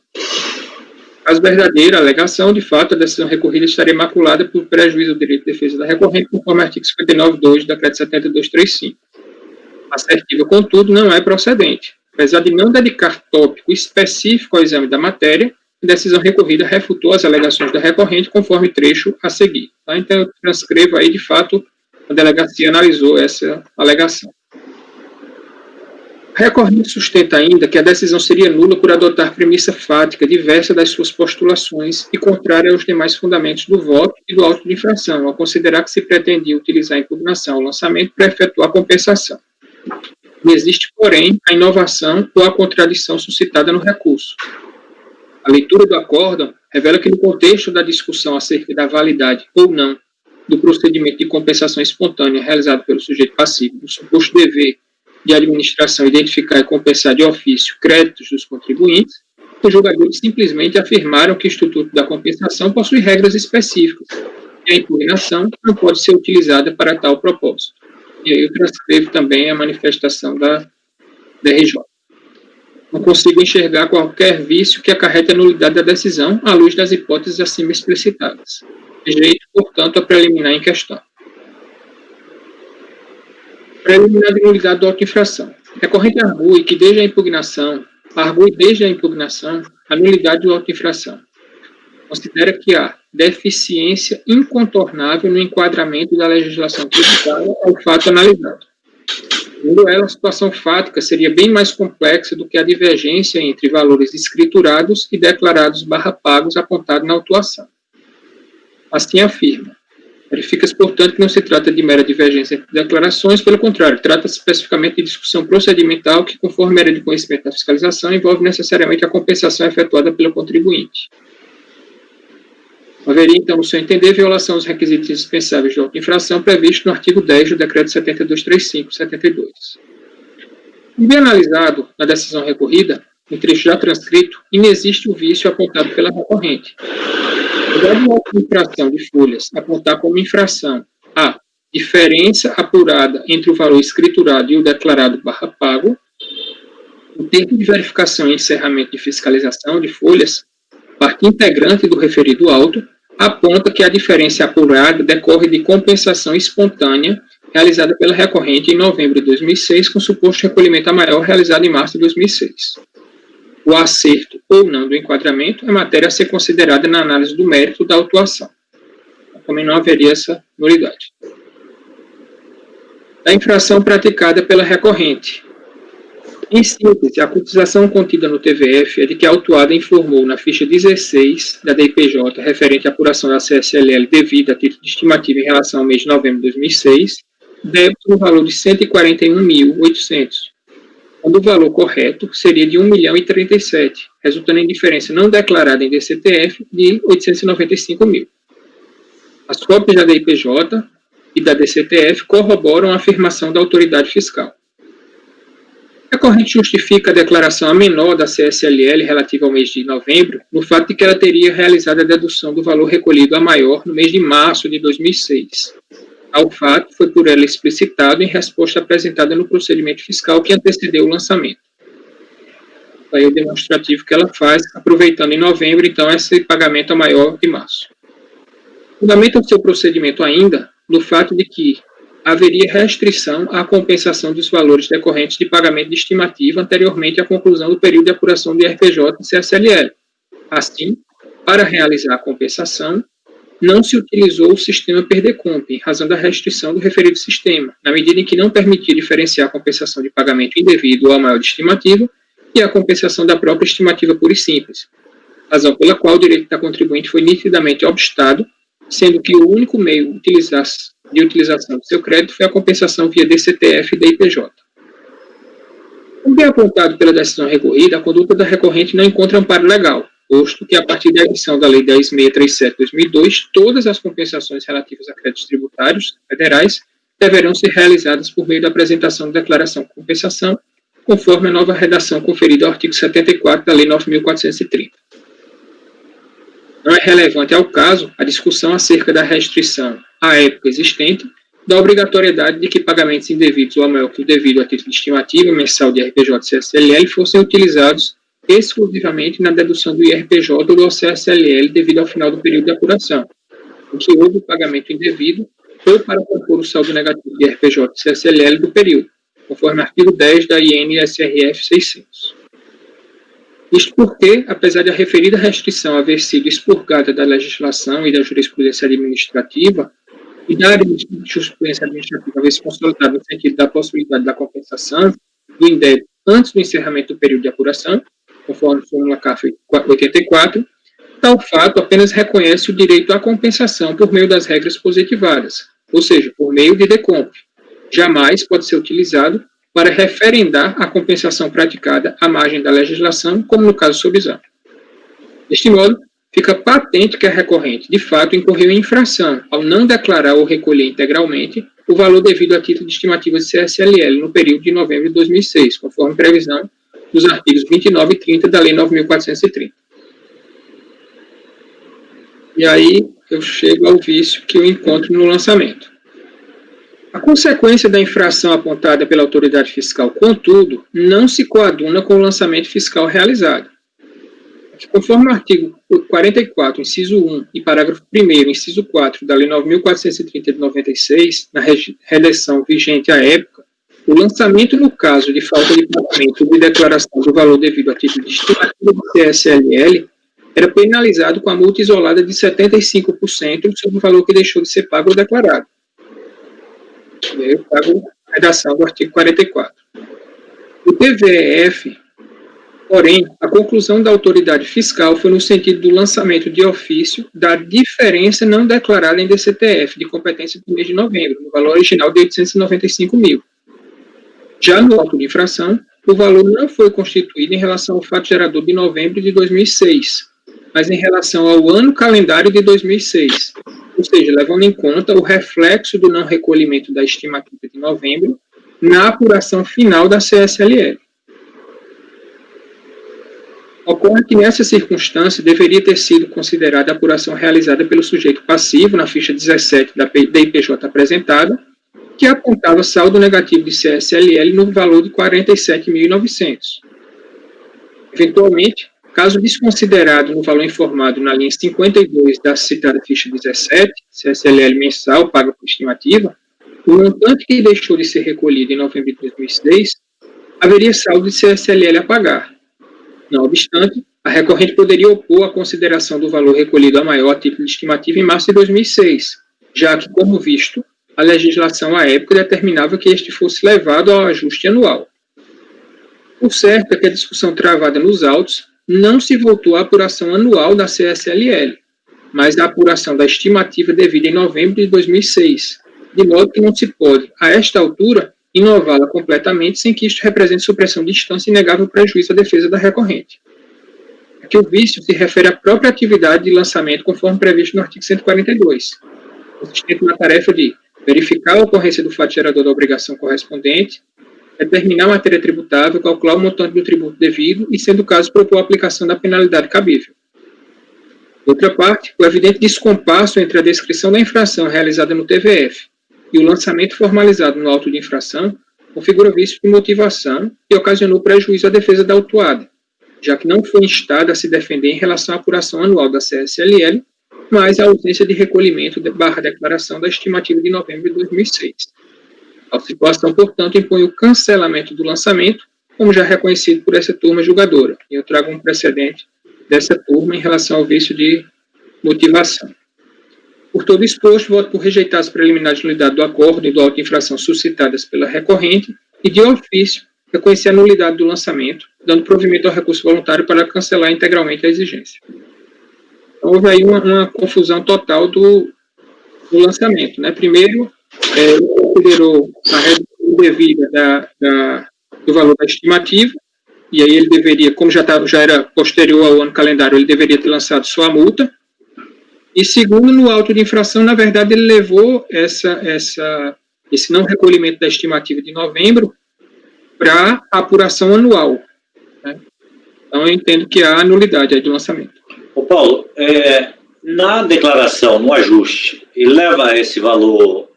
[SPEAKER 3] Caso verdadeira, a alegação, de fato, a decisão recorrida estaria maculada por prejuízo ao direito de defesa da recorrente, conforme o artigo 59.2 do Decreto 7235. A assertiva, contudo, não é procedente. Apesar de não dedicar tópico específico ao exame da matéria, a decisão recorrida refutou as alegações da recorrente conforme trecho a seguir. Tá? Então, eu transcrevo aí, de fato, a delegacia analisou essa alegação. A recorrente sustenta ainda que a decisão seria nula por adotar premissa fática diversa das suas postulações e contrária aos demais fundamentos do voto e do auto de infração, ao considerar que se pretendia utilizar a impugnação ao lançamento para efetuar a compensação. Não existe, porém, a inovação ou a contradição suscitada no recurso. A leitura do acórdão revela que, no contexto da discussão acerca da validade ou não do procedimento de compensação espontânea realizado pelo sujeito passivo, no suposto dever de administração identificar e compensar de ofício créditos dos contribuintes, os julgadores simplesmente afirmaram que o Instituto da Compensação possui regras específicas e a impugnação não pode ser utilizada para tal propósito. E aí eu transcrevo também a manifestação da DRJ. Não consigo enxergar qualquer vício que acarrete a nulidade da decisão à luz das hipóteses acima explicitadas. Rejeito, portanto, a preliminar em questão. Preliminar de nulidade da auto-infração. A recorrente argue desde a impugnação, a nulidade da auto-infração. Considera que há deficiência incontornável no enquadramento da legislação tributária ao fato analisado. Segundo ela, a situação fática seria bem mais complexa do que a divergência entre valores escriturados e declarados /pagos apontados na autuação. Assim afirma. Verifica-se, portanto, que não se trata de mera divergência entre declarações, pelo contrário, trata-se especificamente de discussão procedimental que, conforme área de conhecimento da fiscalização, envolve necessariamente a compensação efetuada pelo contribuinte. Haveria, então, no seu entender, violação dos requisitos indispensáveis de auto-infração previsto no artigo 10 do Decreto 7235/72. Bem analisado na decisão recorrida, em trecho já transcrito, inexiste o vício apontado pela recorrente. Apesar de uma infração de folhas apontar como infração a diferença apurada entre o valor escriturado e o declarado /pago, o tempo de verificação e encerramento de fiscalização de folhas, parte integrante do referido auto, aponta que a diferença apurada decorre de compensação espontânea realizada pela recorrente em novembro de 2006, com suposto recolhimento a maior realizado em março de 2006. O acerto ou não do enquadramento é matéria a ser considerada na análise do mérito da autuação. Também não haveria essa nulidade. A infração praticada pela recorrente. Em síntese, a cotização contida no TVF é de que a autuada informou na ficha 16 da DIPJ referente à apuração da CSLL devida a título de estimativa em relação ao mês de novembro de 2006, débito no valor de R$ 141.800, quando o valor correto seria de R$ 1.037.000, resultando em diferença não declarada em DCTF de R$ 895.000. As cópias da DIPJ e da DCTF corroboram a afirmação da autoridade fiscal. A recorrente justifica a declaração a menor da CSLL relativa ao mês de novembro no fato de que ela teria realizado a dedução do valor recolhido a maior no mês de março de 2006. Ao fato foi por ela explicitado em resposta apresentada no procedimento fiscal que antecedeu o lançamento. Aí o demonstrativo que ela faz, aproveitando em novembro, então, esse pagamento a maior de março. Fundamenta o seu procedimento ainda no fato de que haveria restrição à compensação dos valores decorrentes de pagamento de estimativa anteriormente à conclusão do período de apuração de RPJ e CSLL. Assim, para realizar a compensação, não se utilizou o sistema Perdecomp, em razão da restrição do referido sistema, na medida em que não permitia diferenciar a compensação de pagamento indevido ou a maior de estimativa e a compensação da própria estimativa pura e simples, razão pela qual o direito da contribuinte foi nitidamente obstado, sendo que o único meio de utilização do seu crédito foi a compensação via DCTF e DIPJ. Como bem apontado pela decisão recorrida, a conduta da recorrente não encontra amparo legal, posto que, a partir da edição da Lei 10.637/2002, todas as compensações relativas a créditos tributários federais deverão ser realizadas por meio da apresentação de declaração de compensação, conforme a nova redação conferida ao artigo 74 da Lei 9.430. Não é relevante ao caso a discussão acerca da restrição à época existente, da obrigatoriedade de que pagamentos indevidos ou a maior que o devido a título de estimativa mensal de RPJ e CSLL fossem utilizados exclusivamente na dedução do IRPJ ou do CSLL devido ao final do período de apuração, em que houve o pagamento indevido ou para compor o saldo negativo de IRPJ e CSLL do período, conforme artigo 10 da IN-SRF 600. Isto porque, apesar de a referida restrição haver sido expurgada da legislação e da jurisprudência administrativa, e da jurisprudência administrativa haver se consolidado no sentido da possibilidade da compensação do indébito antes do encerramento do período de apuração, conforme a súmula CAF 84, tal fato apenas reconhece o direito à compensação por meio das regras positivadas, ou seja, por meio de decomp. Jamais pode ser utilizado para referendar a compensação praticada à margem da legislação, como no caso sob exame. Deste modo, fica patente que a recorrente, de fato, incorreu em infração ao não declarar ou recolher integralmente o valor devido a título de estimativa de CSLL no período de novembro de 2006, conforme previsão dos artigos 29 e 30 da Lei 9.430. E aí eu chego ao vício que eu encontro no lançamento. A consequência da infração apontada pela autoridade fiscal, contudo, não se coaduna com o lançamento fiscal realizado. Conforme o artigo 44, inciso 1 e parágrafo 1º, inciso 4 da Lei 9.430 de 96, na redação vigente à época, o lançamento no caso de falta de pagamento de declaração do valor devido a título de estimativa do CSLL era penalizado com a multa isolada de 75% sobre o valor que deixou de ser pago ou declarado. E aí eu trago a redação do artigo 44. O TVEF, porém, a conclusão da autoridade fiscal foi no sentido do lançamento de ofício da diferença não declarada em DCTF, de competência do mês de novembro, no valor original de 895 mil. Já no auto de infração, o valor não foi constituído em relação ao fato gerador de novembro de 2006, mas em relação ao ano calendário de 2006, ou seja, levando em conta o reflexo do não recolhimento da estimativa de novembro na apuração final da CSLL. Ocorre que nessa circunstância deveria ter sido considerada a apuração realizada pelo sujeito passivo na ficha 17 da IPJ apresentada, que apontava saldo negativo de CSLL no valor de 47.900. Eventualmente, caso desconsiderado no valor informado na linha 52 da citada ficha 17, CSLL mensal paga por estimativa, o montante que deixou de ser recolhido em novembro de 2006, haveria saldo de CSLL a pagar. Não obstante, a recorrente poderia opor a consideração do valor recolhido a maior a título de estimativa em março de 2006, já que, como visto, a legislação à época determinava que este fosse levado ao ajuste anual. O certo é que a discussão travada nos autos não se voltou à apuração anual da CSLL, mas à apuração da estimativa devida em novembro de 2006, de modo que não se pode, a esta altura, inová-la completamente sem que isto represente supressão de instância e inegável prejuízo à defesa da recorrente. Aqui o vício se refere à própria atividade de lançamento conforme previsto no artigo 142, consistente na tarefa de verificar a ocorrência do fato gerador da obrigação correspondente, determinar a matéria tributável, calcular o montante do tributo devido e, sendo o caso, propor a aplicação da penalidade cabível. Por outra parte, o evidente descompasso entre a descrição da infração realizada no TVF e o lançamento formalizado no auto de infração configura vício de motivação e ocasionou prejuízo à defesa da autuada, já que não foi instada a se defender em relação à apuração anual da CSLL, mas a ausência de recolhimento / declaração da estimativa de novembro de 2006. A situação, portanto, impõe o cancelamento do lançamento, como já reconhecido por essa turma julgadora. E eu trago um precedente dessa turma em relação ao vício de motivação. Por todo exposto, voto por rejeitar as preliminares de nulidade do acordo e do auto de infração suscitadas pela recorrente e, de ofício, reconhecer a nulidade do lançamento, dando provimento ao recurso voluntário para cancelar integralmente a exigência. Então, houve aí uma confusão total do lançamento, né? Primeiro, ele considerou a redução devida do valor da estimativa, e aí ele deveria, como já era posterior ao ano calendário, ele deveria ter lançado só a multa. E segundo, no auto de infração, na verdade, ele levou esse não recolhimento da estimativa de novembro para a apuração anual, né? Então, eu entendo que há nulidade aí do lançamento.
[SPEAKER 1] Ô Paulo, na declaração, no ajuste, ele leva esse valor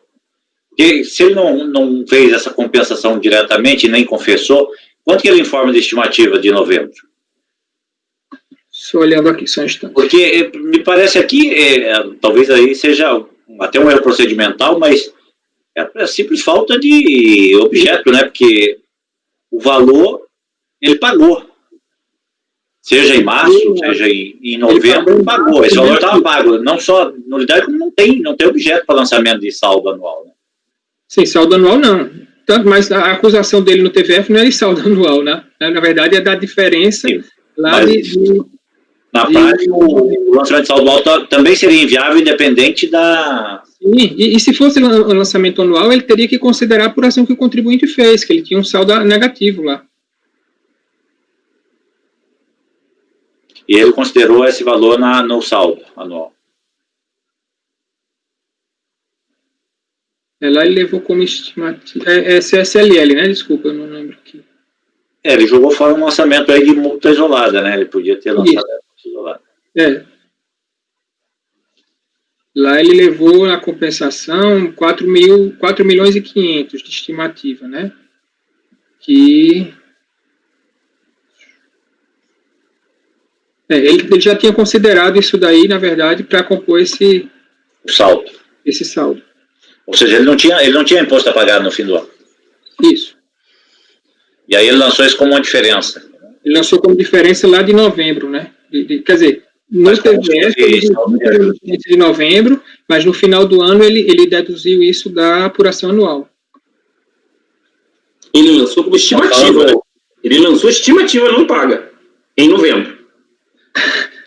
[SPEAKER 1] Porque se ele não fez essa compensação diretamente, nem confessou, quanto que ele informa de estimativa de novembro?
[SPEAKER 3] Só olhando aqui, só um instante.
[SPEAKER 1] Porque me parece aqui, talvez aí seja até um erro procedimental, mas é simples falta de objeto, né? Porque o valor, ele pagou. Seja em março, seja em novembro, ele pagou. Esse valor estava pago. Não só nulidade, como não tem objeto para lançamento de saldo anual, né?
[SPEAKER 3] Sim, saldo anual não. Tanto, mas a acusação dele no TVF não é de saldo anual, né? Na verdade, é da diferença lá
[SPEAKER 1] na prática, o lançamento de saldo anual também seria inviável, independente da...
[SPEAKER 3] Sim, e se fosse um lançamento anual, ele teria que considerar a apuração que o contribuinte fez, que ele tinha um saldo negativo lá.
[SPEAKER 1] E ele considerou esse valor no saldo anual.
[SPEAKER 3] Lá ele levou como estimativa. É CSLL, né? Desculpa, eu não lembro aqui.
[SPEAKER 1] Ele jogou fora um lançamento aí de multa isolada, né? Ele podia ter lançado multa isolada.
[SPEAKER 3] Lá ele levou na compensação 4.500.000 de estimativa, né? Que... ele já tinha considerado isso daí, na verdade, para compor esse saldo.
[SPEAKER 1] Ou seja, ele não tinha imposto a pagar no fim do ano.
[SPEAKER 3] Isso.
[SPEAKER 1] E aí ele lançou isso como uma diferença.
[SPEAKER 3] Ele lançou como diferença lá de novembro, né? Quer dizer, no TVF ele de novembro, mas no final do ano ele deduziu isso da apuração anual.
[SPEAKER 8] Ele lançou como estimativa, né? Ele lançou estimativa não paga, em novembro.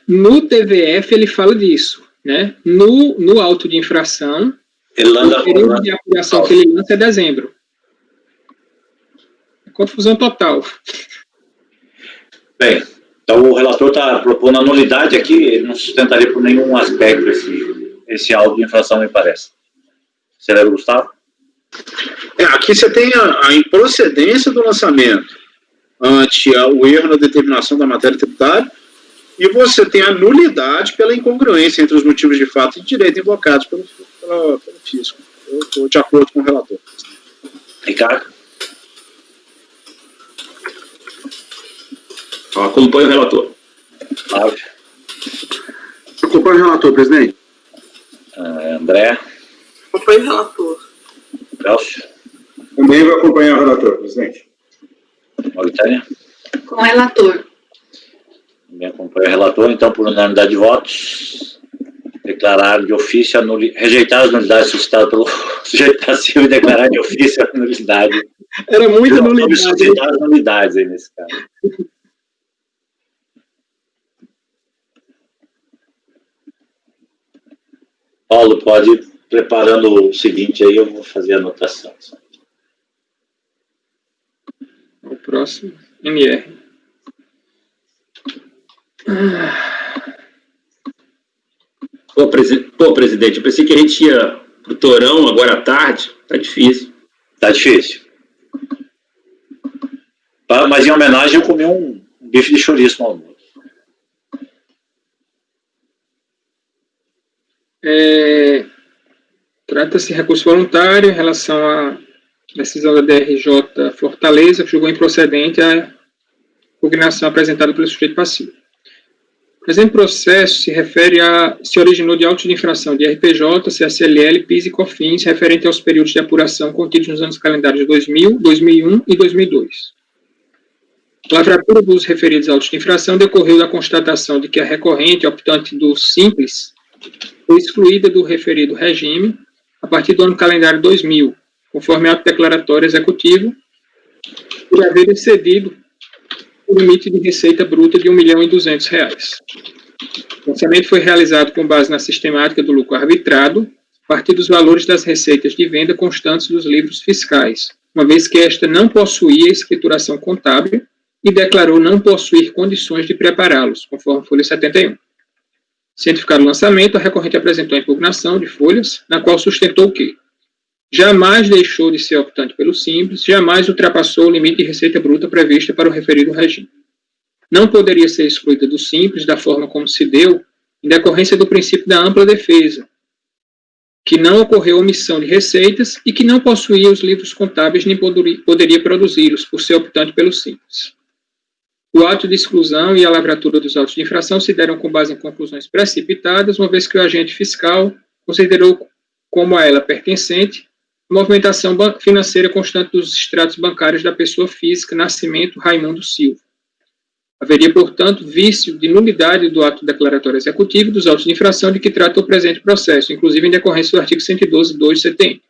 [SPEAKER 3] No TVF ele fala disso, né? No auto de infração, o período de apuração que ele lança é dezembro. É confusão total.
[SPEAKER 1] Bem, então o relator está propondo a nulidade aqui, ele não sustentaria por nenhum aspecto esse auto de infração, me parece. Você lembra, Gustavo?
[SPEAKER 5] Aqui você tem a improcedência do lançamento ante o erro na determinação da matéria tributária, e você tem a nulidade pela incongruência entre os motivos de fato e de direito invocados pelo fisco. Eu estou de acordo com o relator.
[SPEAKER 1] Ricardo?
[SPEAKER 8] Acompanho o relator.
[SPEAKER 1] Flávio?
[SPEAKER 4] Acompanho o relator, presidente.
[SPEAKER 1] André?
[SPEAKER 6] Acompanho o relator.
[SPEAKER 1] Celso?
[SPEAKER 9] Também vou acompanhar o relator, presidente.
[SPEAKER 1] Mauritânia?
[SPEAKER 7] Com o relator.
[SPEAKER 1] Também acompanho o relator, então, por unanimidade de votos, declarar de ofício rejeitar as nulidades suscitadas pelo sujeito passivo e declarar de ofício a nulidade.
[SPEAKER 3] Era muita nulidade.
[SPEAKER 1] Suscitar as nulidades aí nesse caso. Paulo, pode ir preparando o seguinte aí, eu vou fazer a anotação.
[SPEAKER 3] O próximo, MR.
[SPEAKER 8] Presidente, eu pensei que a gente ia pro Torão agora à tarde. Tá difícil.
[SPEAKER 1] Tá difícil. Mas em homenagem eu comi um bife de chouriço no almoço.
[SPEAKER 3] Trata-se de recurso voluntário em relação à decisão da DRJ Fortaleza, que julgou improcedente a impugnação apresentada pelo sujeito passivo. O presente processo se originou de autos de infração de RPJ, CSLL, PIS e COFINS, referente aos períodos de apuração contidos nos anos calendários de 2000, 2001 e 2002. A lavratura dos referidos autos de infração decorreu da constatação de que a recorrente optante do Simples foi excluída do referido regime a partir do ano calendário 2000, conforme ato declaratório executivo, por haver excedido o limite de receita bruta de R$ 1.200.000. O lançamento foi realizado com base na sistemática do lucro arbitrado, a partir dos valores das receitas de venda constantes dos livros fiscais, uma vez que esta não possuía escrituração contábil e declarou não possuir condições de prepará-los, conforme folha 71. Cientificado o lançamento, a recorrente apresentou a impugnação de folhas, na qual sustentou que jamais deixou de ser optante pelo Simples, jamais ultrapassou o limite de receita bruta prevista para o referido regime. Não poderia ser excluída do Simples da forma como se deu, em decorrência do princípio da ampla defesa, que não ocorreu omissão de receitas e que não possuía os livros contábeis nem poderia produzi-los, por ser optante pelo Simples. O ato de exclusão e a lavratura dos autos de infração se deram com base em conclusões precipitadas, uma vez que o agente fiscal considerou como a ela pertencente a movimentação financeira constante dos extratos bancários da pessoa física Nascimento Raimundo Silva. Haveria, portanto, vício de nulidade do ato declaratório executivo dos autos de infração de que trata o presente processo, inclusive em decorrência do artigo 112(2) do CTN.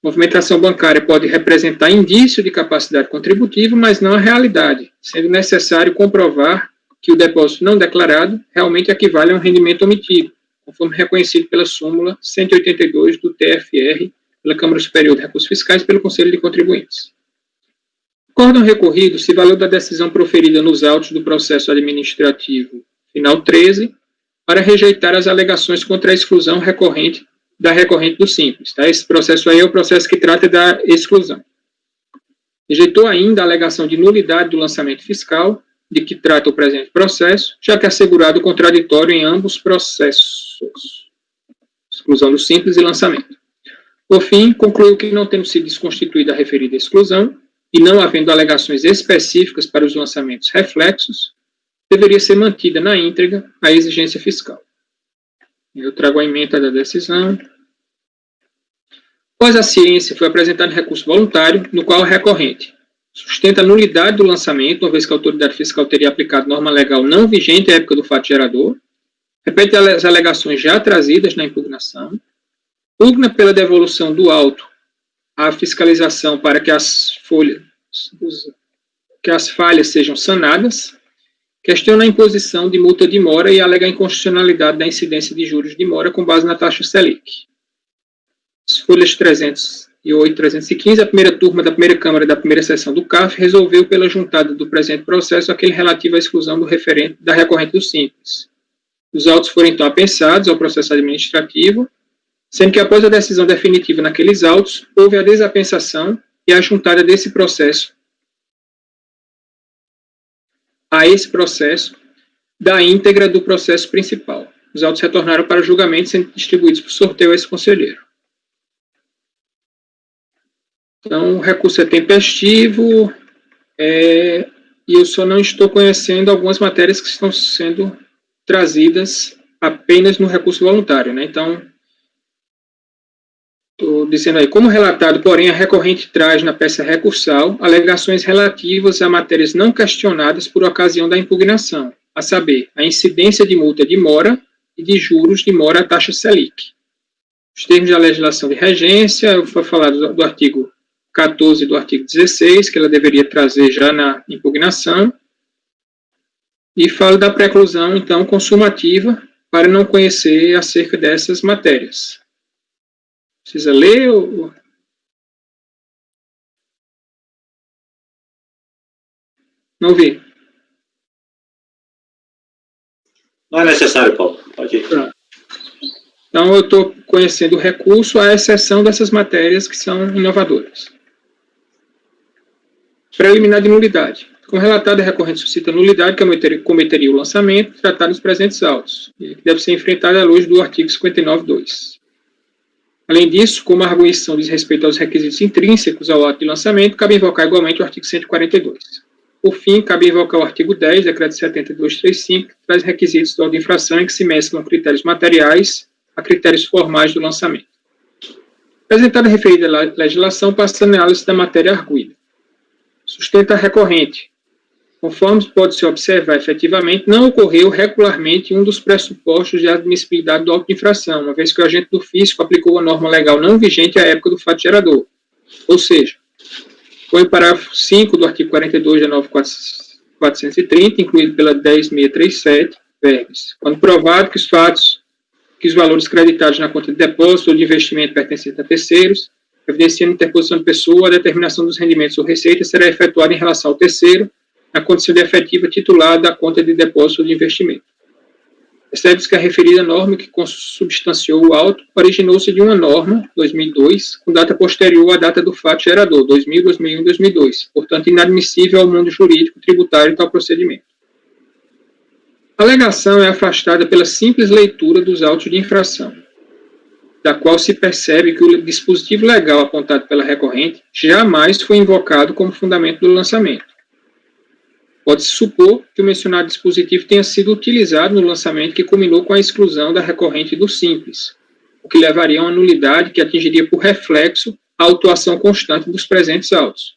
[SPEAKER 3] Movimentação bancária pode representar indício de capacidade contributiva, mas não a realidade, sendo necessário comprovar que o depósito não declarado realmente equivale a um rendimento omitido, conforme reconhecido pela súmula 182 do TFR, pela Câmara Superior de Recursos Fiscais e pelo Conselho de Contribuintes. Acórdão recorrido se valeu da decisão proferida nos autos do processo administrativo final 13 para rejeitar as alegações contra a exclusão recorrente da recorrente do Simples. Tá? Esse processo aí é o processo que trata da exclusão. Rejeitou ainda a alegação de nulidade do lançamento fiscal, de que trata o presente processo, já que é assegurado o contraditório em ambos processos. Exclusão do Simples e lançamento. Por fim, concluiu que, não tendo sido desconstituída a referida exclusão, e não havendo alegações específicas para os lançamentos reflexos, deveria ser mantida na íntegra a exigência fiscal. Eu trago a ementa da decisão. Após a ciência, foi apresentado recurso voluntário, no qual o recorrente sustenta a nulidade do lançamento, uma vez que a autoridade fiscal teria aplicado norma legal não vigente à época do fato gerador, repete as alegações já trazidas na impugnação, pugna pela devolução do auto à fiscalização para que as falhas sejam sanadas, questiona a imposição de multa de mora e alega a inconstitucionalidade da incidência de juros de mora com base na taxa Selic. As folhas 308 e 315, a primeira turma da primeira Câmara da primeira sessão do CAF resolveu pela juntada do presente processo aquele relativo à exclusão do referente da recorrente do Simples. Os autos foram então apensados ao processo administrativo, sendo que após a decisão definitiva naqueles autos, houve a desapensação e a juntada desse processo a esse processo da íntegra do processo principal. Os autos retornaram para julgamento, sendo distribuídos por sorteio a esse conselheiro. Então, o recurso é tempestivo, e eu só não estou conhecendo algumas matérias que estão sendo trazidas apenas no recurso voluntário, né? Então, estou dizendo aí, como relatado, porém, a recorrente traz na peça recursal alegações relativas a matérias não questionadas por ocasião da impugnação, a saber, a incidência de multa de mora e de juros de mora à taxa Selic. Os termos da legislação de regência, eu vou falar do artigo 14 e do artigo 16, que ela deveria trazer já na impugnação, e falo da preclusão, então, consumativa, para não conhecer acerca dessas matérias. Precisa ler ou... Não vi.
[SPEAKER 1] Não é necessário, Paulo. Pode ir.
[SPEAKER 3] Então, eu estou conhecendo o recurso, à exceção dessas matérias que são inovadoras. Preliminar de nulidade. Como relatado, a recorrente suscita nulidade que cometeria o lançamento tratado nos presentes autos, que deve ser enfrentada à luz do artigo 59.2. Além disso, como a arguição diz respeito aos requisitos intrínsecos ao ato de lançamento, cabe invocar igualmente o artigo 142. Por fim, cabe invocar o artigo 10, decreto 7235, que traz requisitos da infração em que se mesclam critérios materiais a critérios formais do lançamento. Apresentada a referida legislação, passa a análise da matéria arguida. Sustenta a recorrente. Conforme pode-se observar, efetivamente, não ocorreu regularmente um dos pressupostos de admissibilidade do auto de infração, uma vez que o agente do fisco aplicou a norma legal não vigente à época do fato gerador. Ou seja, foi o parágrafo 5 do artigo 42 da 9430, incluído pela 10637, verbes. Quando provado que os valores creditados na conta de depósito ou de investimento pertencentes a terceiros, evidenciando interposição de pessoa, a determinação dos rendimentos ou receitas será efetuada em relação ao terceiro, na condição de efetiva titular da conta de depósito ou de investimento. Percebe-se que a referida norma que consubstanciou o auto originou-se de uma norma, 2002, com data posterior à data do fato gerador, 2000, 2001 e 2002, portanto inadmissível ao mundo jurídico tributário tal procedimento. A alegação é afastada pela simples leitura dos autos de infração. da qual se percebe que o dispositivo legal apontado pela recorrente jamais foi invocado como fundamento do lançamento. Pode-se supor que o mencionado dispositivo tenha sido utilizado no lançamento que culminou com a exclusão da recorrente do simples, o que levaria a uma nulidade que atingiria por reflexo a autuação constante dos presentes autos.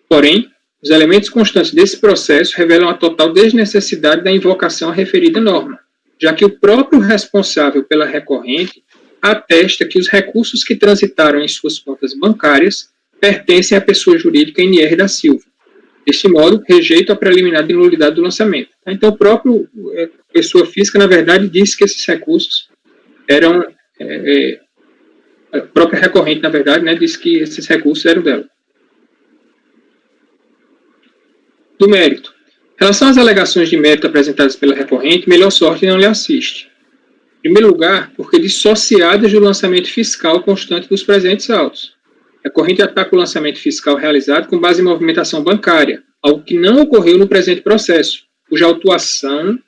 [SPEAKER 3] Porém, os elementos constantes desse processo revelam a total desnecessidade da invocação à referida norma, já que o próprio responsável pela recorrente atesta que os recursos que transitaram em suas contas bancárias pertencem à pessoa jurídica NR da Silva. Deste modo, rejeito a preliminar de nulidade do lançamento. Então, o próprio pessoa física, na verdade, disse que esses recursos eram... a própria recorrente, na verdade, né, disse que esses recursos eram dela. Do mérito. Em relação às alegações de mérito apresentadas pela recorrente, melhor sorte não lhe assiste. Em primeiro lugar, porque dissociadas do lançamento fiscal constante dos presentes autos. A recorrente ataca o lançamento fiscal realizado com base em movimentação bancária, algo que não ocorreu no presente processo, cuja autuação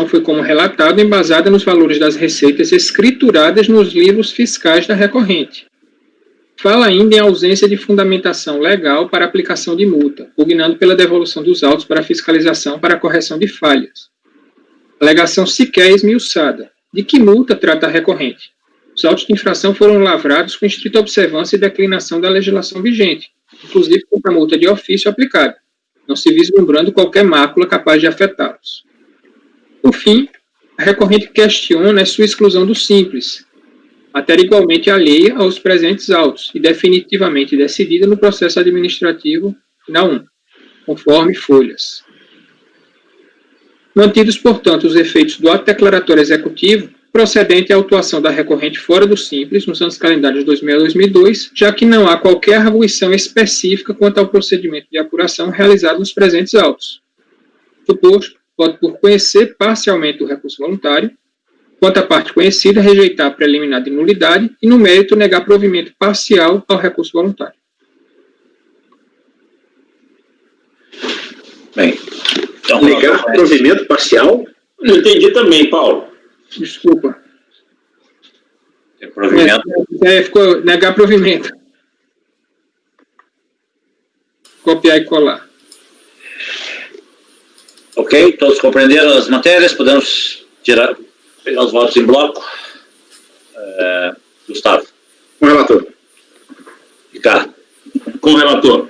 [SPEAKER 3] foi como relatado embasada nos valores das receitas escrituradas nos livros fiscais da recorrente. Fala ainda em ausência de fundamentação legal para aplicação de multa, pugnando pela devolução dos autos para fiscalização para a correção de falhas. A alegação sequer é esmiuçada. De que multa trata a recorrente? Os autos de infração foram lavrados com estrita observância e declinação da legislação vigente, inclusive com a multa de ofício aplicada, não se vislumbrando qualquer mácula capaz de afetá-los. Por fim, a recorrente questiona a sua exclusão do simples, matéria igualmente alheia aos presentes autos e definitivamente decidida no processo administrativo final 1, conforme folhas. Mantidos, portanto, os efeitos do ato declaratório executivo, procedente à autuação da recorrente fora do simples, nos anos calendários de 2000 a 2002, já que não há qualquer arguição específica quanto ao procedimento de apuração realizado nos presentes autos. Suposto, pode, por conhecer parcialmente o recurso voluntário, quanto à parte conhecida, rejeitar a preliminar de nulidade e, no mérito, negar provimento parcial ao recurso voluntário.
[SPEAKER 1] Bem, então,
[SPEAKER 5] Negar provimento parcial?
[SPEAKER 8] Não entendi também, Paulo.
[SPEAKER 3] Desculpa.
[SPEAKER 1] é provimento.
[SPEAKER 3] Ficou negar provimento. Copiar e colar.
[SPEAKER 1] Ok, todos compreenderam as matérias, podemos pegar os votos em bloco. Gustavo.
[SPEAKER 5] Com o relator.
[SPEAKER 1] Ricardo.
[SPEAKER 8] Com o relator.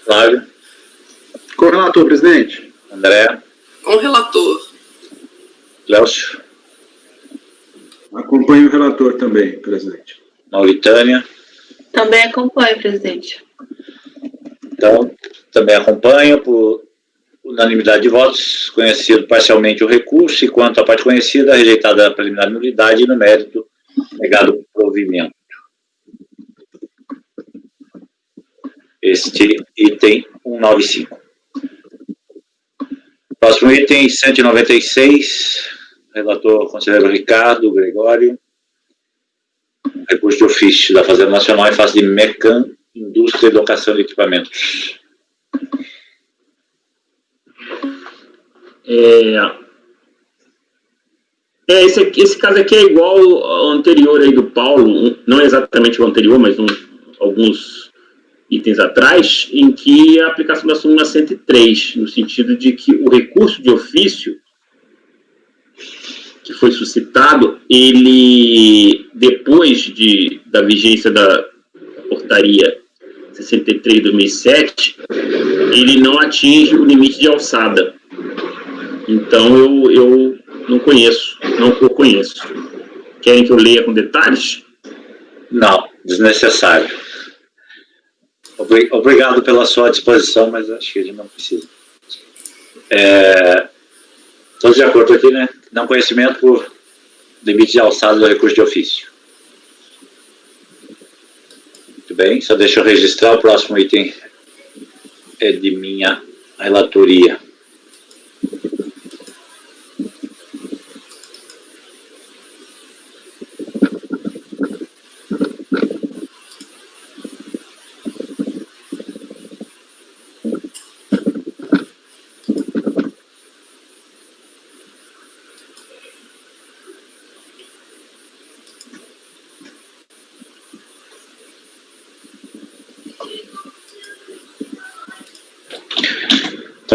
[SPEAKER 1] Flávio.
[SPEAKER 4] Com o relator, presidente.
[SPEAKER 1] André.
[SPEAKER 6] Com o relator.
[SPEAKER 1] Cléucio.
[SPEAKER 9] Acompanho o relator também, presidente.
[SPEAKER 1] Mauritânia.
[SPEAKER 7] Também acompanho, presidente.
[SPEAKER 1] Então, também acompanho por unanimidade de votos, conhecido parcialmente o recurso, e quanto à parte conhecida, rejeitada a preliminar de nulidade e no mérito, negado o provimento. Este item 195. Próximo item 196, relator conselheiro Ricardo Gregório, recurso de ofício da Fazenda Nacional em face de Mecan, Indústria e Locação de Equipamentos.
[SPEAKER 8] Esse caso aqui é igual ao anterior aí do Paulo, não exatamente o anterior, mas alguns itens atrás, em que a aplicação da súmula 103, no sentido de que o recurso de ofício que foi suscitado, ele, depois da vigência da portaria 63 de 2007, ele não atinge o limite de alçada. Então, eu não o conheço. Querem que eu leia com detalhes?
[SPEAKER 1] Não, desnecessário. Obrigado pela sua disposição, mas acho que a gente não precisa. Todos de acordo aqui, né? Não conhecimento por limite de alçada do recurso de ofício. Muito bem, só deixa eu registrar, o próximo item é de minha relatoria.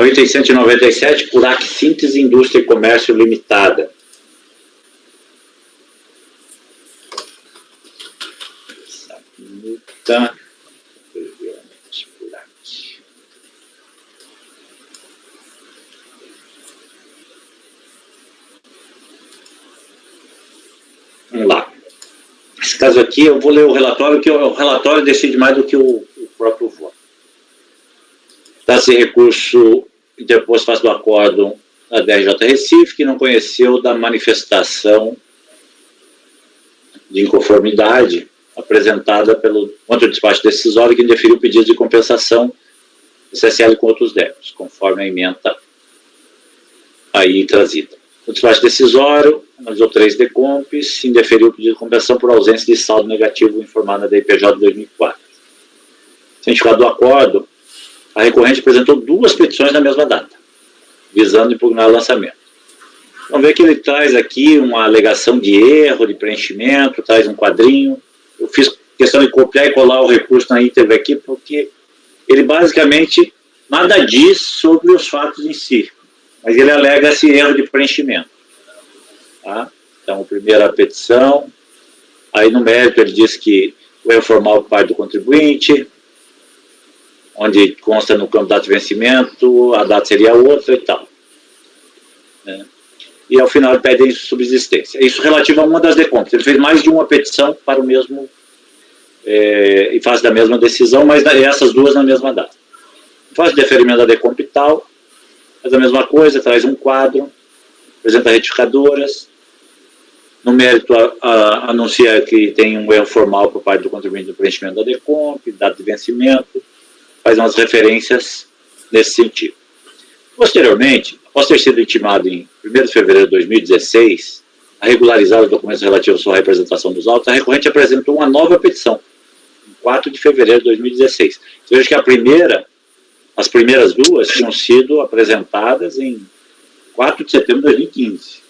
[SPEAKER 1] Então, item 197, Curac Síntese Indústria e Comércio Limitada. Essa multa. Vamos lá. Esse caso aqui, eu vou ler o relatório, que o relatório decide mais do que o próprio voto. Trata-se recurso interposto face do acórdão da DRJ Recife, que não conheceu da manifestação de inconformidade apresentada contra o despacho decisório que indeferiu o pedido de compensação do CSL com outros débitos, conforme a ementa aí trazida. O despacho decisório analisou 3 decompes, indeferiu o pedido de compensação por ausência de saldo negativo informado na DIPJ de 2004. Cientificado do acordo, a recorrente apresentou 2 petições na mesma data, visando impugnar o lançamento. Vamos ver que ele traz aqui uma alegação de erro, de preenchimento, traz um quadrinho. Eu fiz questão de copiar e colar o recurso na íntegra aqui, porque ele basicamente nada diz sobre os fatos em si, mas ele alega esse erro de preenchimento. Tá? Então, a primeira petição, aí no mérito ele diz que o erro formal por parte do contribuinte, onde consta no campo data de vencimento, a data seria outra e tal. Né? E ao final ele pede subsistência. Isso relativo a uma das decompes. Ele fez mais de uma petição para o mesmo, em face da mesma decisão, mas essas 2 na mesma data. Em face de deferimento da decomp e tal, faz a mesma coisa, traz um quadro, apresenta retificadoras, no mérito anuncia que tem um erro formal por parte do contribuinte do preenchimento da decomp, data de vencimento, faz umas referências nesse sentido. Posteriormente, após ter sido intimado em 1º de fevereiro de 2016 a regularizar os documentos relativos à sua representação dos autos, a recorrente apresentou uma nova petição, em 4 de fevereiro de 2016. Você veja que as primeiras 2 tinham sido apresentadas em 4 de setembro de 2015.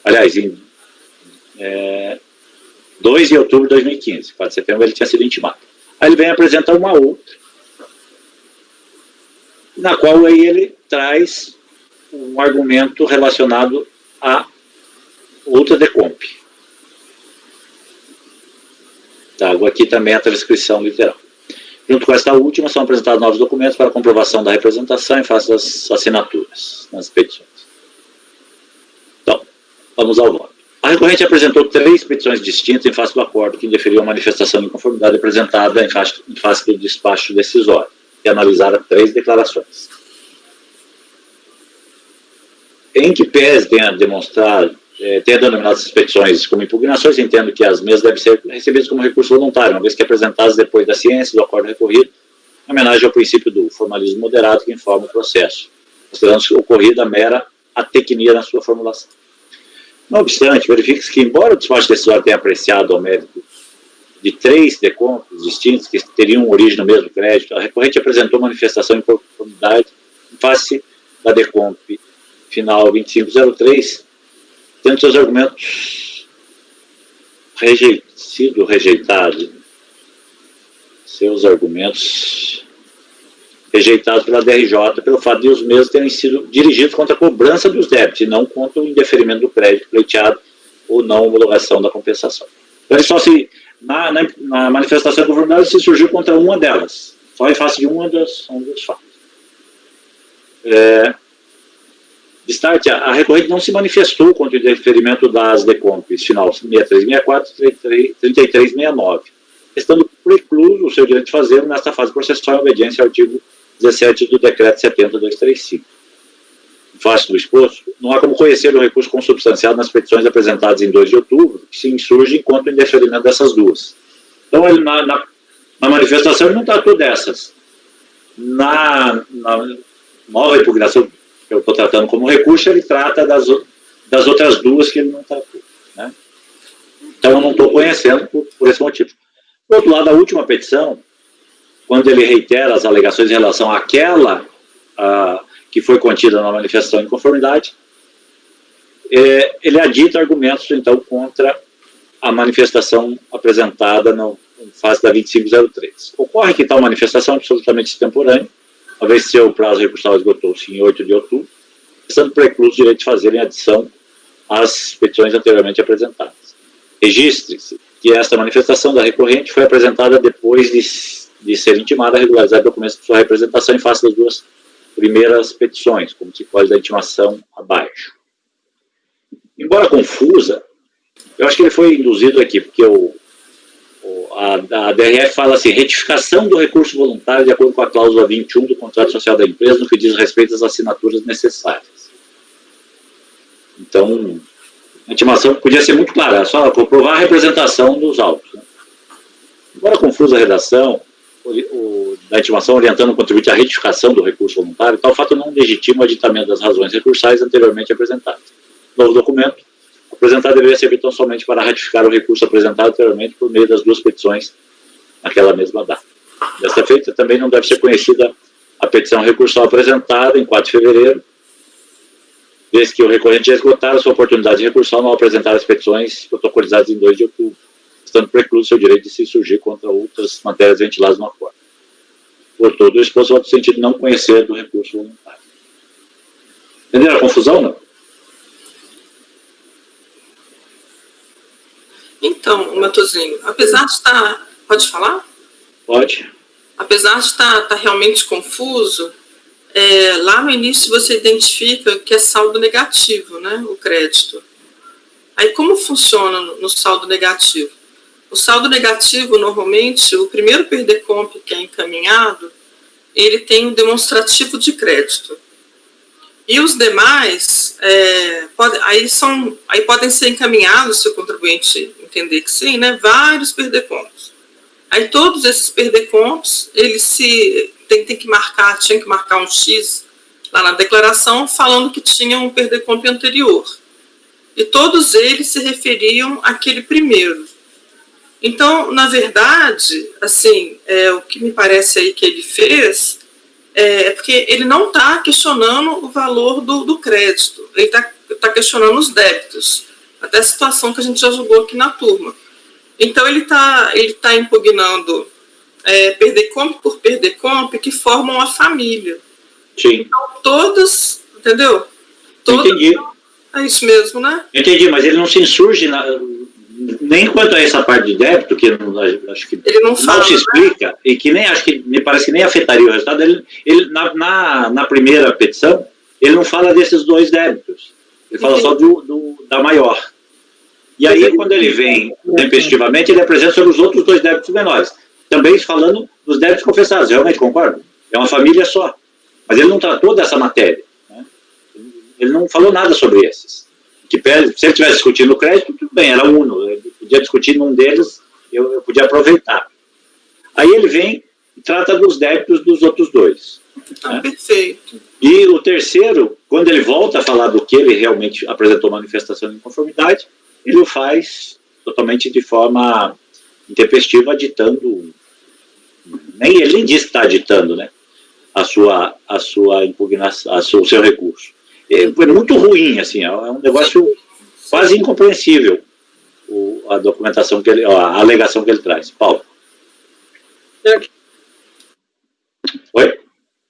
[SPEAKER 1] Aliás, em 2 de outubro de 2015. 4 de setembro ele tinha sido intimado. Aí ele vem apresentar uma outra, na qual aí ele traz um argumento relacionado a outra decomp. Trago aqui também a transcrição literal. Junto com esta última, são apresentados novos documentos para comprovação da representação em face das assinaturas nas petições. Então, vamos ao voto. A recorrente apresentou 3 petições distintas em face do acordo que indeferiu a manifestação de inconformidade apresentada em face do despacho decisório, que analisaram 3 declarações. Em que pese tenha demonstrado, tenha denominado essas petições como impugnações, entendo que as mesmas devem ser recebidas como recurso voluntário, uma vez que apresentadas depois da ciência do acordo recorrido, em homenagem ao princípio do formalismo moderado que informa o processo, considerando-se ocorrida a mera atecnia na sua formulação. Não obstante, verifique-se que, embora o despacho decisório tenha apreciado ao mérito de 3 decompos distintos que teriam origem no mesmo crédito, a recorrente apresentou manifestação de inconformidade em face da decomp final 2503, tendo seus argumentos sido rejeitados pela DRJ pelo fato de os mesmos terem sido dirigidos contra a cobrança dos débitos e não contra o indeferimento do crédito pleiteado ou não homologação da compensação. Então, ele só na manifestação de conformidade se surgiu contra uma delas, só em face de um dos fatos. Destaque, a recorrente não se manifestou contra o indeferimento das decompes final 6364 e 3369, estando precluso o seu direito de fazer nesta fase processual em obediência ao artigo 17 do Decreto 70.235. Em face do exposto, não há como conhecer o recurso consubstanciado nas petições apresentadas em 2 de outubro, que se insurgem contra o indeferimento dessas 2. Então, ele, na manifestação, ele não tratou dessas. Na nova impugnação, que eu estou tratando como recurso, ele trata das outras 2 que ele não tratou. Né? Então, eu não estou conhecendo por esse motivo. Por outro lado, a última petição, quando ele reitera as alegações em relação àquela que foi contida na manifestação de inconformidade, ele adita argumentos, então, contra a manifestação apresentada em face da 2503. Ocorre que tal manifestação é absolutamente extemporânea, uma vez que seu prazo recursal esgotou-se em 8 de outubro, estando precluso o direito de fazerem adição às petições anteriormente apresentadas. Registre-se que esta manifestação da recorrente foi apresentada depois de ser intimada a regularizar documentos de sua representação em face das duas primeiras petições, como se pode da intimação abaixo. Embora confusa, eu acho que ele foi induzido aqui, porque a DRF fala assim, retificação do recurso voluntário de acordo com a cláusula 21 do contrato social da empresa no que diz respeito às assinaturas necessárias. Então, a intimação podia ser muito clara, só comprovar a representação dos autos. Né? Embora confusa a redação da intimação orientando o contribuinte à retificação do recurso voluntário, tal fato não legitima o aditamento das razões recursais anteriormente apresentadas. Novo documento apresentado deveria servir tão somente para ratificar o recurso apresentado anteriormente por meio das duas petições naquela mesma data. Desta feita, também não deve ser conhecida a petição recursal apresentada em 4 de fevereiro, vez que o recorrente já esgotara sua oportunidade de recursal ao apresentar as petições protocolizadas em 2 de outubro, estando precluso seu direito de se surgir contra outras matérias ventiladas no acordo. Por todo o exposto, no sentido de não conhecer do recurso voluntário. Entenderam a confusão, não?
[SPEAKER 6] Então, Matosinho, apesar de estar... Pode falar?
[SPEAKER 1] Pode.
[SPEAKER 6] Apesar de estar realmente confuso, lá no início você identifica que é saldo negativo, né, o crédito. Aí como funciona no saldo negativo? O saldo negativo, normalmente, o primeiro PERDECOMP que é encaminhado, ele tem um demonstrativo de crédito. E os demais, aí podem ser encaminhados, se o contribuinte entender que sim, né, vários PERDECOMPs. Aí todos esses PERDECOMPs, eles tinha que marcar um X lá na declaração, falando que tinha um PERDECOMP anterior. E todos eles se referiam àquele primeiro. Então, na verdade, assim, o que me parece aí que ele fez é porque ele não está questionando o valor do crédito, ele está questionando os débitos, até a situação que a gente já julgou aqui na turma. Então, ele tá impugnando PERDECOMP por PERDECOMP que formam a família.
[SPEAKER 1] Sim.
[SPEAKER 6] Então, todos, entendeu? Todos,
[SPEAKER 1] entendi.
[SPEAKER 6] É isso mesmo, né?
[SPEAKER 1] Entendi, mas ele não se insurge nem quanto a essa parte de débito, que acho que
[SPEAKER 6] ele não
[SPEAKER 1] se explica, né? E que nem acho que me parece que nem afetaria o resultado. Ele na primeira petição, ele não fala desses dois débitos. Ele fala só da maior. E aí, quando ele vem tempestivamente, ele apresenta sobre os outros dois débitos menores. Também falando dos débitos confessados, realmente concordo. É uma família só. Mas ele não tratou dessa matéria. Né? Ele não falou nada sobre esses. Se ele estivesse discutindo o crédito, tudo bem, era uno. Eu podia discutir num deles, eu podia aproveitar. Aí ele vem e trata dos débitos dos outros dois. Né?
[SPEAKER 6] Perfeito.
[SPEAKER 1] E o terceiro, quando ele volta a falar do que ele realmente apresentou manifestação de inconformidade, ele o faz totalmente de forma intempestiva, ditando... Ele nem diz que está ditando, né? A sua impugnação, o seu recurso. É muito ruim, assim, é um negócio quase incompreensível a documentação a alegação que ele traz. Paulo. Oi?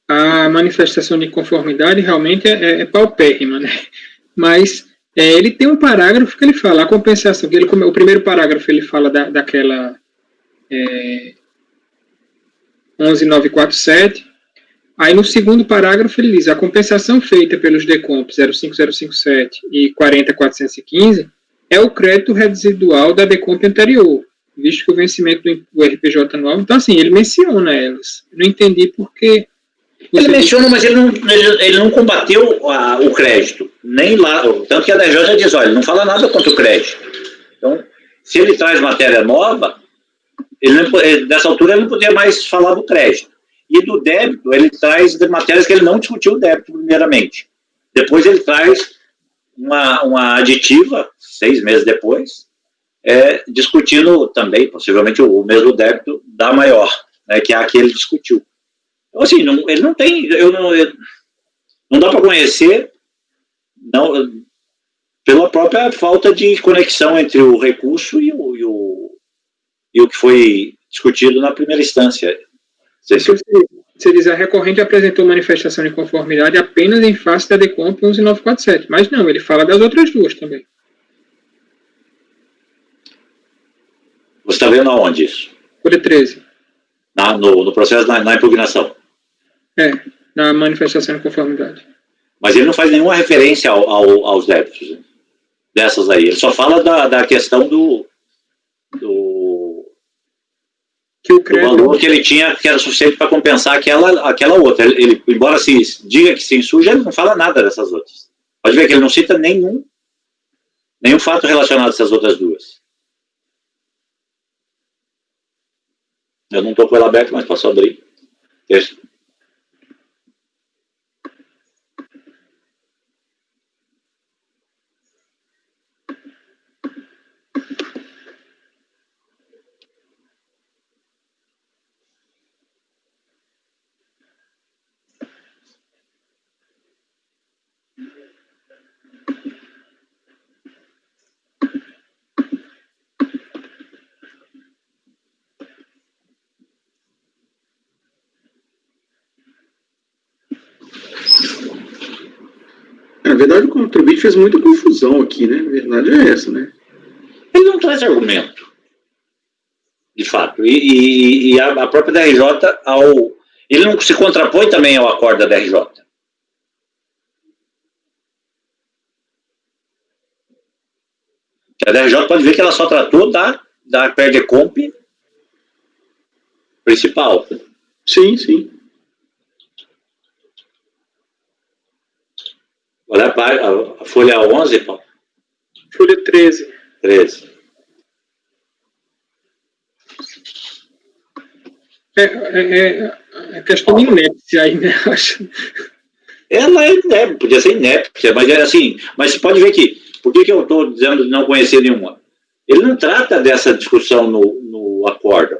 [SPEAKER 3] A manifestação de inconformidade realmente é paupérrima, né? Mas ele tem um parágrafo que ele fala, a compensação, o primeiro parágrafo ele fala daquela 11947, aí no segundo parágrafo ele diz, a compensação feita pelos DECOMP 05057 e 40415 é o crédito residual da DECOMP anterior, visto que o vencimento do RPJ anual, então assim, ele menciona elas. Eu não entendi por que...
[SPEAKER 1] Ele menciona, mas ele não combateu o crédito, nem lá, tanto que a DRJ já diz, olha, ele não fala nada contra o crédito. Então, se ele traz matéria nova, nessa altura ele não podia mais falar do crédito. E do débito, ele traz matérias que ele não discutiu o débito primeiramente. Depois ele traz uma aditiva, 6 meses depois, discutindo também, possivelmente, o mesmo débito da maior, né, que é a que ele discutiu. Então, assim, ele não tem... não dá para conhecer pela própria falta de conexão entre o recurso e o que foi discutido na primeira instância.
[SPEAKER 3] Você diz, a recorrente apresentou manifestação de conformidade apenas em face da DECOMP 11947. Mas não, ele fala das outras duas também.
[SPEAKER 1] Você está vendo aonde isso?
[SPEAKER 3] Folha 13.
[SPEAKER 1] No processo, na impugnação.
[SPEAKER 3] Na manifestação de conformidade.
[SPEAKER 1] Mas ele não faz nenhuma referência aos débitos, né? Dessas aí. Ele só fala da questão do valor que ele tinha, que era suficiente para compensar aquela outra. Ele, embora se diga que se insurge, ele não fala nada dessas outras. Pode ver que ele não cita nenhum fato relacionado a essas outras duas. Eu não estou com ela aberta, mas posso abrir. Texto.
[SPEAKER 4] Na verdade, o contribuinte fez muita confusão aqui, né? A verdade é essa, né?
[SPEAKER 1] Ele não traz argumento, de fato. E a própria DRJ, ele não se contrapõe também ao acordo da DRJ. A DRJ pode ver que ela só tratou da PERDECOMP principal.
[SPEAKER 4] Sim, sim.
[SPEAKER 1] Olha a folha 11, Paulo.
[SPEAKER 3] Folha 13.
[SPEAKER 1] 13.
[SPEAKER 3] É questão de inépcia aí, né? Acho.
[SPEAKER 1] Ela é inépcia, podia ser inépcia, mas é assim. Mas você pode ver que, por que eu estou dizendo de não conhecer nenhuma? Ele não trata dessa discussão no acordo.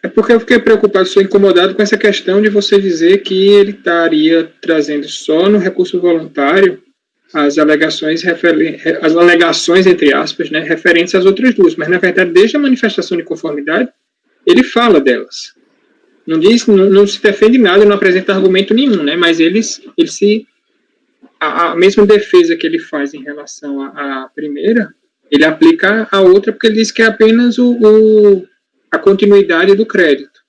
[SPEAKER 3] É porque eu fiquei preocupado, sou incomodado com essa questão de você dizer que ele estaria trazendo só no recurso voluntário as alegações, entre aspas, né, referentes às outras duas, mas na verdade, desde a manifestação de conformidade, ele fala delas. Não se defende nada, não apresenta argumento nenhum, né, mas a mesma defesa que ele faz em relação à primeira, ele aplica a outra porque ele diz que é apenas a continuidade do crédito.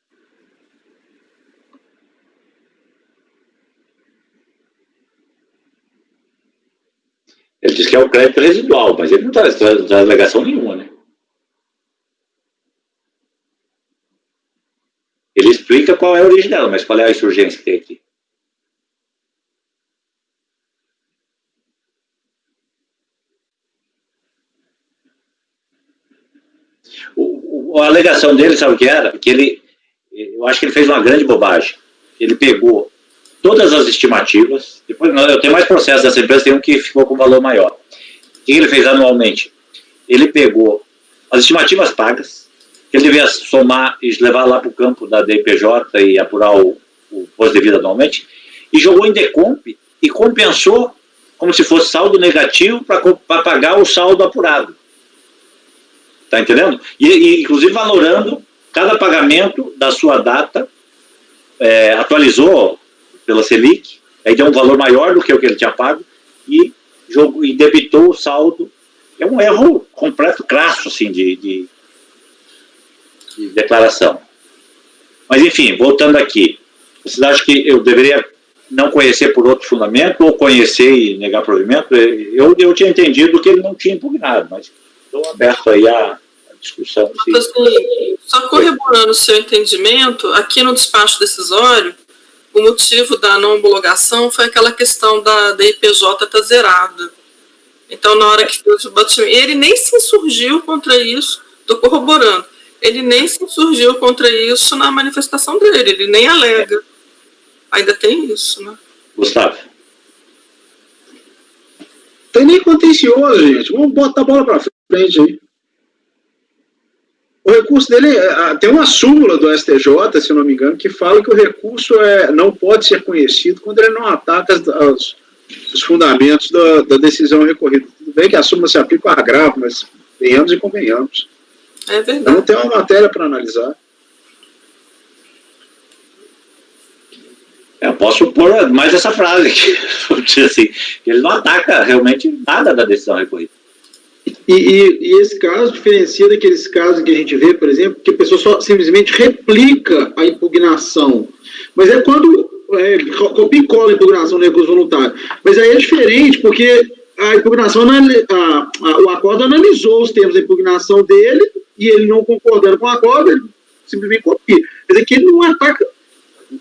[SPEAKER 1] Ele diz que é o crédito residual, mas ele não traz alegação nenhuma, né? Ele explica qual é a origem dela, mas qual é a insurgência que tem aqui? A alegação dele, sabe o que era? Que eu acho que ele fez uma grande bobagem. Ele pegou todas as estimativas, depois eu tenho mais processos dessa empresa, tem um que ficou com valor maior. O que ele fez anualmente? Ele pegou as estimativas pagas, que ele devia somar e levar lá para o campo da DPJ e apurar o posto de vida anualmente, e jogou em DECOMP e compensou como se fosse saldo negativo para pagar o saldo apurado. Está entendendo? E inclusive valorando cada pagamento da sua data, atualizou pela Selic, aí deu um valor maior do que o que ele tinha pago e debitou o saldo. É um erro completo, crasso, assim, de declaração. Mas, enfim, voltando aqui, vocês acham que eu deveria não conhecer por outro fundamento ou conhecer e negar provimento? Eu tinha entendido que ele não tinha impugnado, mas estou aberto aí à discussão.
[SPEAKER 6] Assim, só corroborando o seu entendimento, aqui no despacho decisório, o motivo da não homologação foi aquela questão da IPJ estar zerada. Então, na hora que fez o batimento, ele nem se insurgiu contra isso, estou corroborando, ele nem se insurgiu contra isso na manifestação dele, ele nem alega. Ainda tem isso, né?
[SPEAKER 1] Gustavo.
[SPEAKER 5] Tem nem contencioso, gente. Vamos botar a bola para frente aí. O recurso dele, tem uma súmula do STJ, se eu não me engano, que fala que o recurso não pode ser conhecido quando ele não ataca os fundamentos da decisão recorrida. Tudo bem que a súmula se aplica ao agravo, mas venhamos e convenhamos.
[SPEAKER 6] É verdade.
[SPEAKER 5] Então não tem uma matéria para analisar.
[SPEAKER 1] Eu posso pôr mais essa frase aqui, assim, ele não ataca realmente nada da decisão recorrida.
[SPEAKER 4] E esse caso diferencia daqueles casos que a gente vê, por exemplo, que a pessoa só simplesmente replica a impugnação. Mas é quando copia e cola a impugnação do recurso voluntário. Mas aí é diferente, porque a impugnação, o acordo analisou os termos da impugnação dele, e ele não concordando com o acordo, ele simplesmente copia. Mas aqui ele não ataca.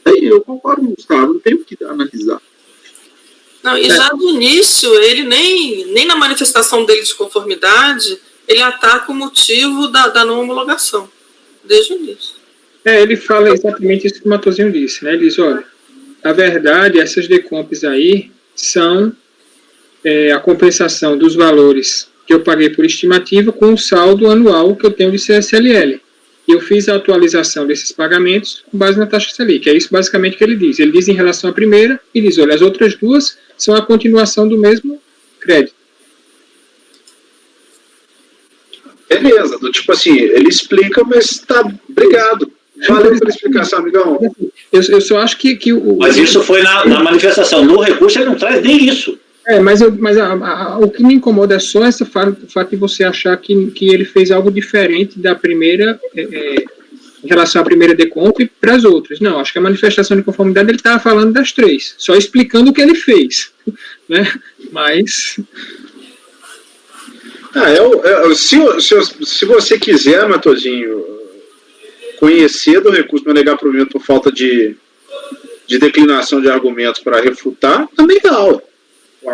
[SPEAKER 4] Eu concordo com o Gustavo, não tem o que analisar.
[SPEAKER 6] Não, e já do início, ele nem na manifestação dele de conformidade, ele ataca o motivo da não homologação, desde o início.
[SPEAKER 3] Ele fala exatamente isso que o Matosinho disse, né? Ele diz, olha, na verdade, essas decomps aí são a compensação dos valores que eu paguei por estimativa com o saldo anual que eu tenho de CSLL. E eu fiz a atualização desses pagamentos com base na taxa Selic. É isso basicamente que ele diz. Ele diz em relação à primeira, e diz, olha, as outras duas são a continuação do mesmo crédito.
[SPEAKER 5] Beleza, do tipo assim, ele explica, mas tá, obrigado. Valeu pela explicação, amigão.
[SPEAKER 3] Eu só acho que
[SPEAKER 1] Mas isso foi na manifestação. No recurso ele não traz nem isso.
[SPEAKER 3] Mas o que me incomoda é só o fato de você achar que ele fez algo diferente da primeira, em relação à primeira decomp para as outras. Não, acho que a manifestação de conformidade ele estava falando das três, só explicando o que ele fez. Né? Mas...
[SPEAKER 5] se você quiser, Matosinho, conhecer do recurso para negar provimento por falta de declinação de argumentos para refutar, também dá aula.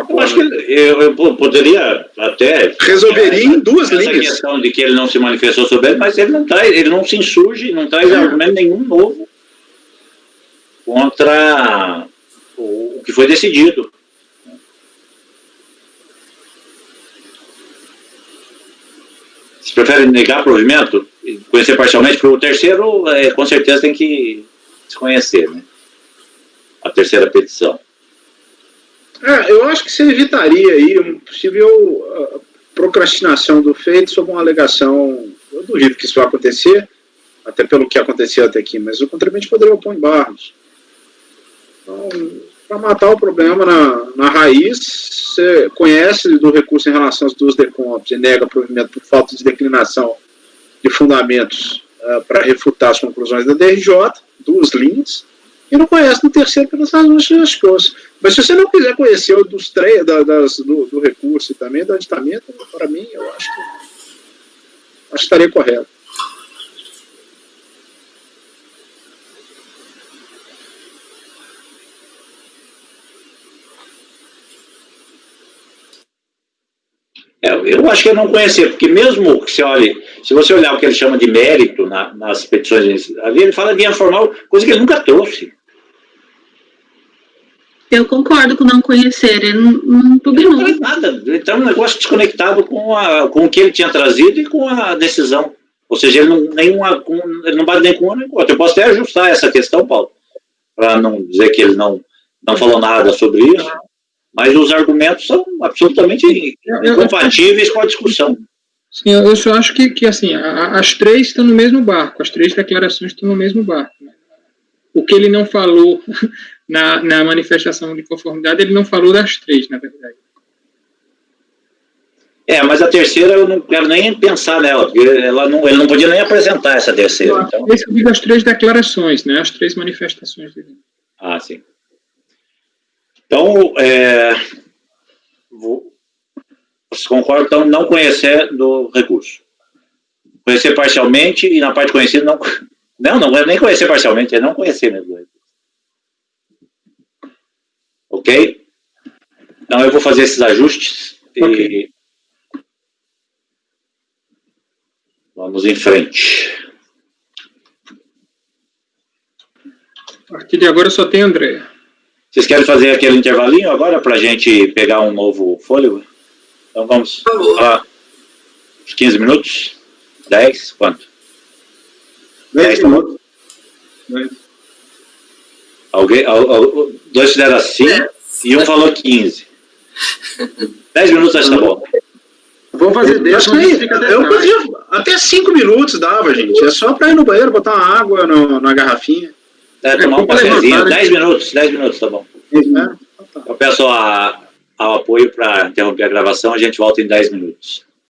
[SPEAKER 1] Eu acho que eu poderia até...
[SPEAKER 5] Resolveria em duas linhas.
[SPEAKER 1] Essa questão de que ele não se manifestou sobre ele, mas ele não se insurge, não traz argumento nenhum novo contra o que foi decidido. Se prefere negar provimento, conhecer parcialmente, porque o terceiro, com certeza, tem que se conhecer, né? A terceira petição.
[SPEAKER 5] Eu acho que você evitaria aí uma possível procrastinação do feito sob uma alegação. Eu duvido que isso vai acontecer, até pelo que aconteceu até aqui, mas o contribuinte poderia opor embargos. Então, para matar o problema na raiz, você conhece do recurso em relação às duas decomps e nega provimento por falta de declinação de fundamentos para refutar as conclusões da DRJ, duas linhas, e não conhece no terceiro pelas razões que as coisas. Mas se você não quiser conhecer o dos três, do recurso e também do aditamento, para mim, eu acho que estaria correto.
[SPEAKER 1] Eu acho que eu não conhecia, porque mesmo que se você olhar o que ele chama de mérito nas petições, ali ele fala de via formal, coisa que ele nunca trouxe.
[SPEAKER 7] Eu concordo com não conhecer, ele não pugnou.
[SPEAKER 1] Não traz nada, então é um negócio desconectado com o que ele tinha trazido e com a decisão. Ou seja, ele não bate nem com uma nem com outra. Eu posso até ajustar essa questão, Paulo, para não dizer que ele não falou nada sobre isso. Mas os argumentos são absolutamente incompatíveis com a discussão.
[SPEAKER 3] Sim, eu só acho que assim, as três estão no mesmo barco, as três declarações estão no mesmo barco. Né? O que ele não falou na manifestação de conformidade, ele não falou das três, na verdade.
[SPEAKER 1] Mas a terceira eu não quero nem pensar nela, porque ele não podia nem apresentar essa terceira. Então...
[SPEAKER 3] Esse eu digo as três declarações, né? As três manifestações dele.
[SPEAKER 1] Ah, sim. Então, vocês concordam, então, não conhecer do recurso. Conhecer parcialmente e na parte conhecida não é nem conhecer parcialmente, é não conhecer mesmo do recurso. Ok? Então eu vou fazer esses ajustes e vamos em frente.
[SPEAKER 3] A partir de agora só tem Andréa.
[SPEAKER 1] Vocês querem fazer aquele intervalinho agora para a gente pegar um novo fôlego? Então vamos lá. Uns 15 minutos? 10? Quanto?
[SPEAKER 9] 10 minutos.
[SPEAKER 1] Dois fizeram assim e um falou 15. 10 minutos acho que tá bom.
[SPEAKER 4] Vamos fazer 10.
[SPEAKER 5] Eu fazia até 5 minutos dava, gente. É só para ir no banheiro, botar uma água na garrafinha.
[SPEAKER 1] tomar um cafezinho, 10 minutos, tá bom.
[SPEAKER 5] Tá?
[SPEAKER 1] Eu peço ao apoio para interromper a gravação, a gente volta em 10 minutos.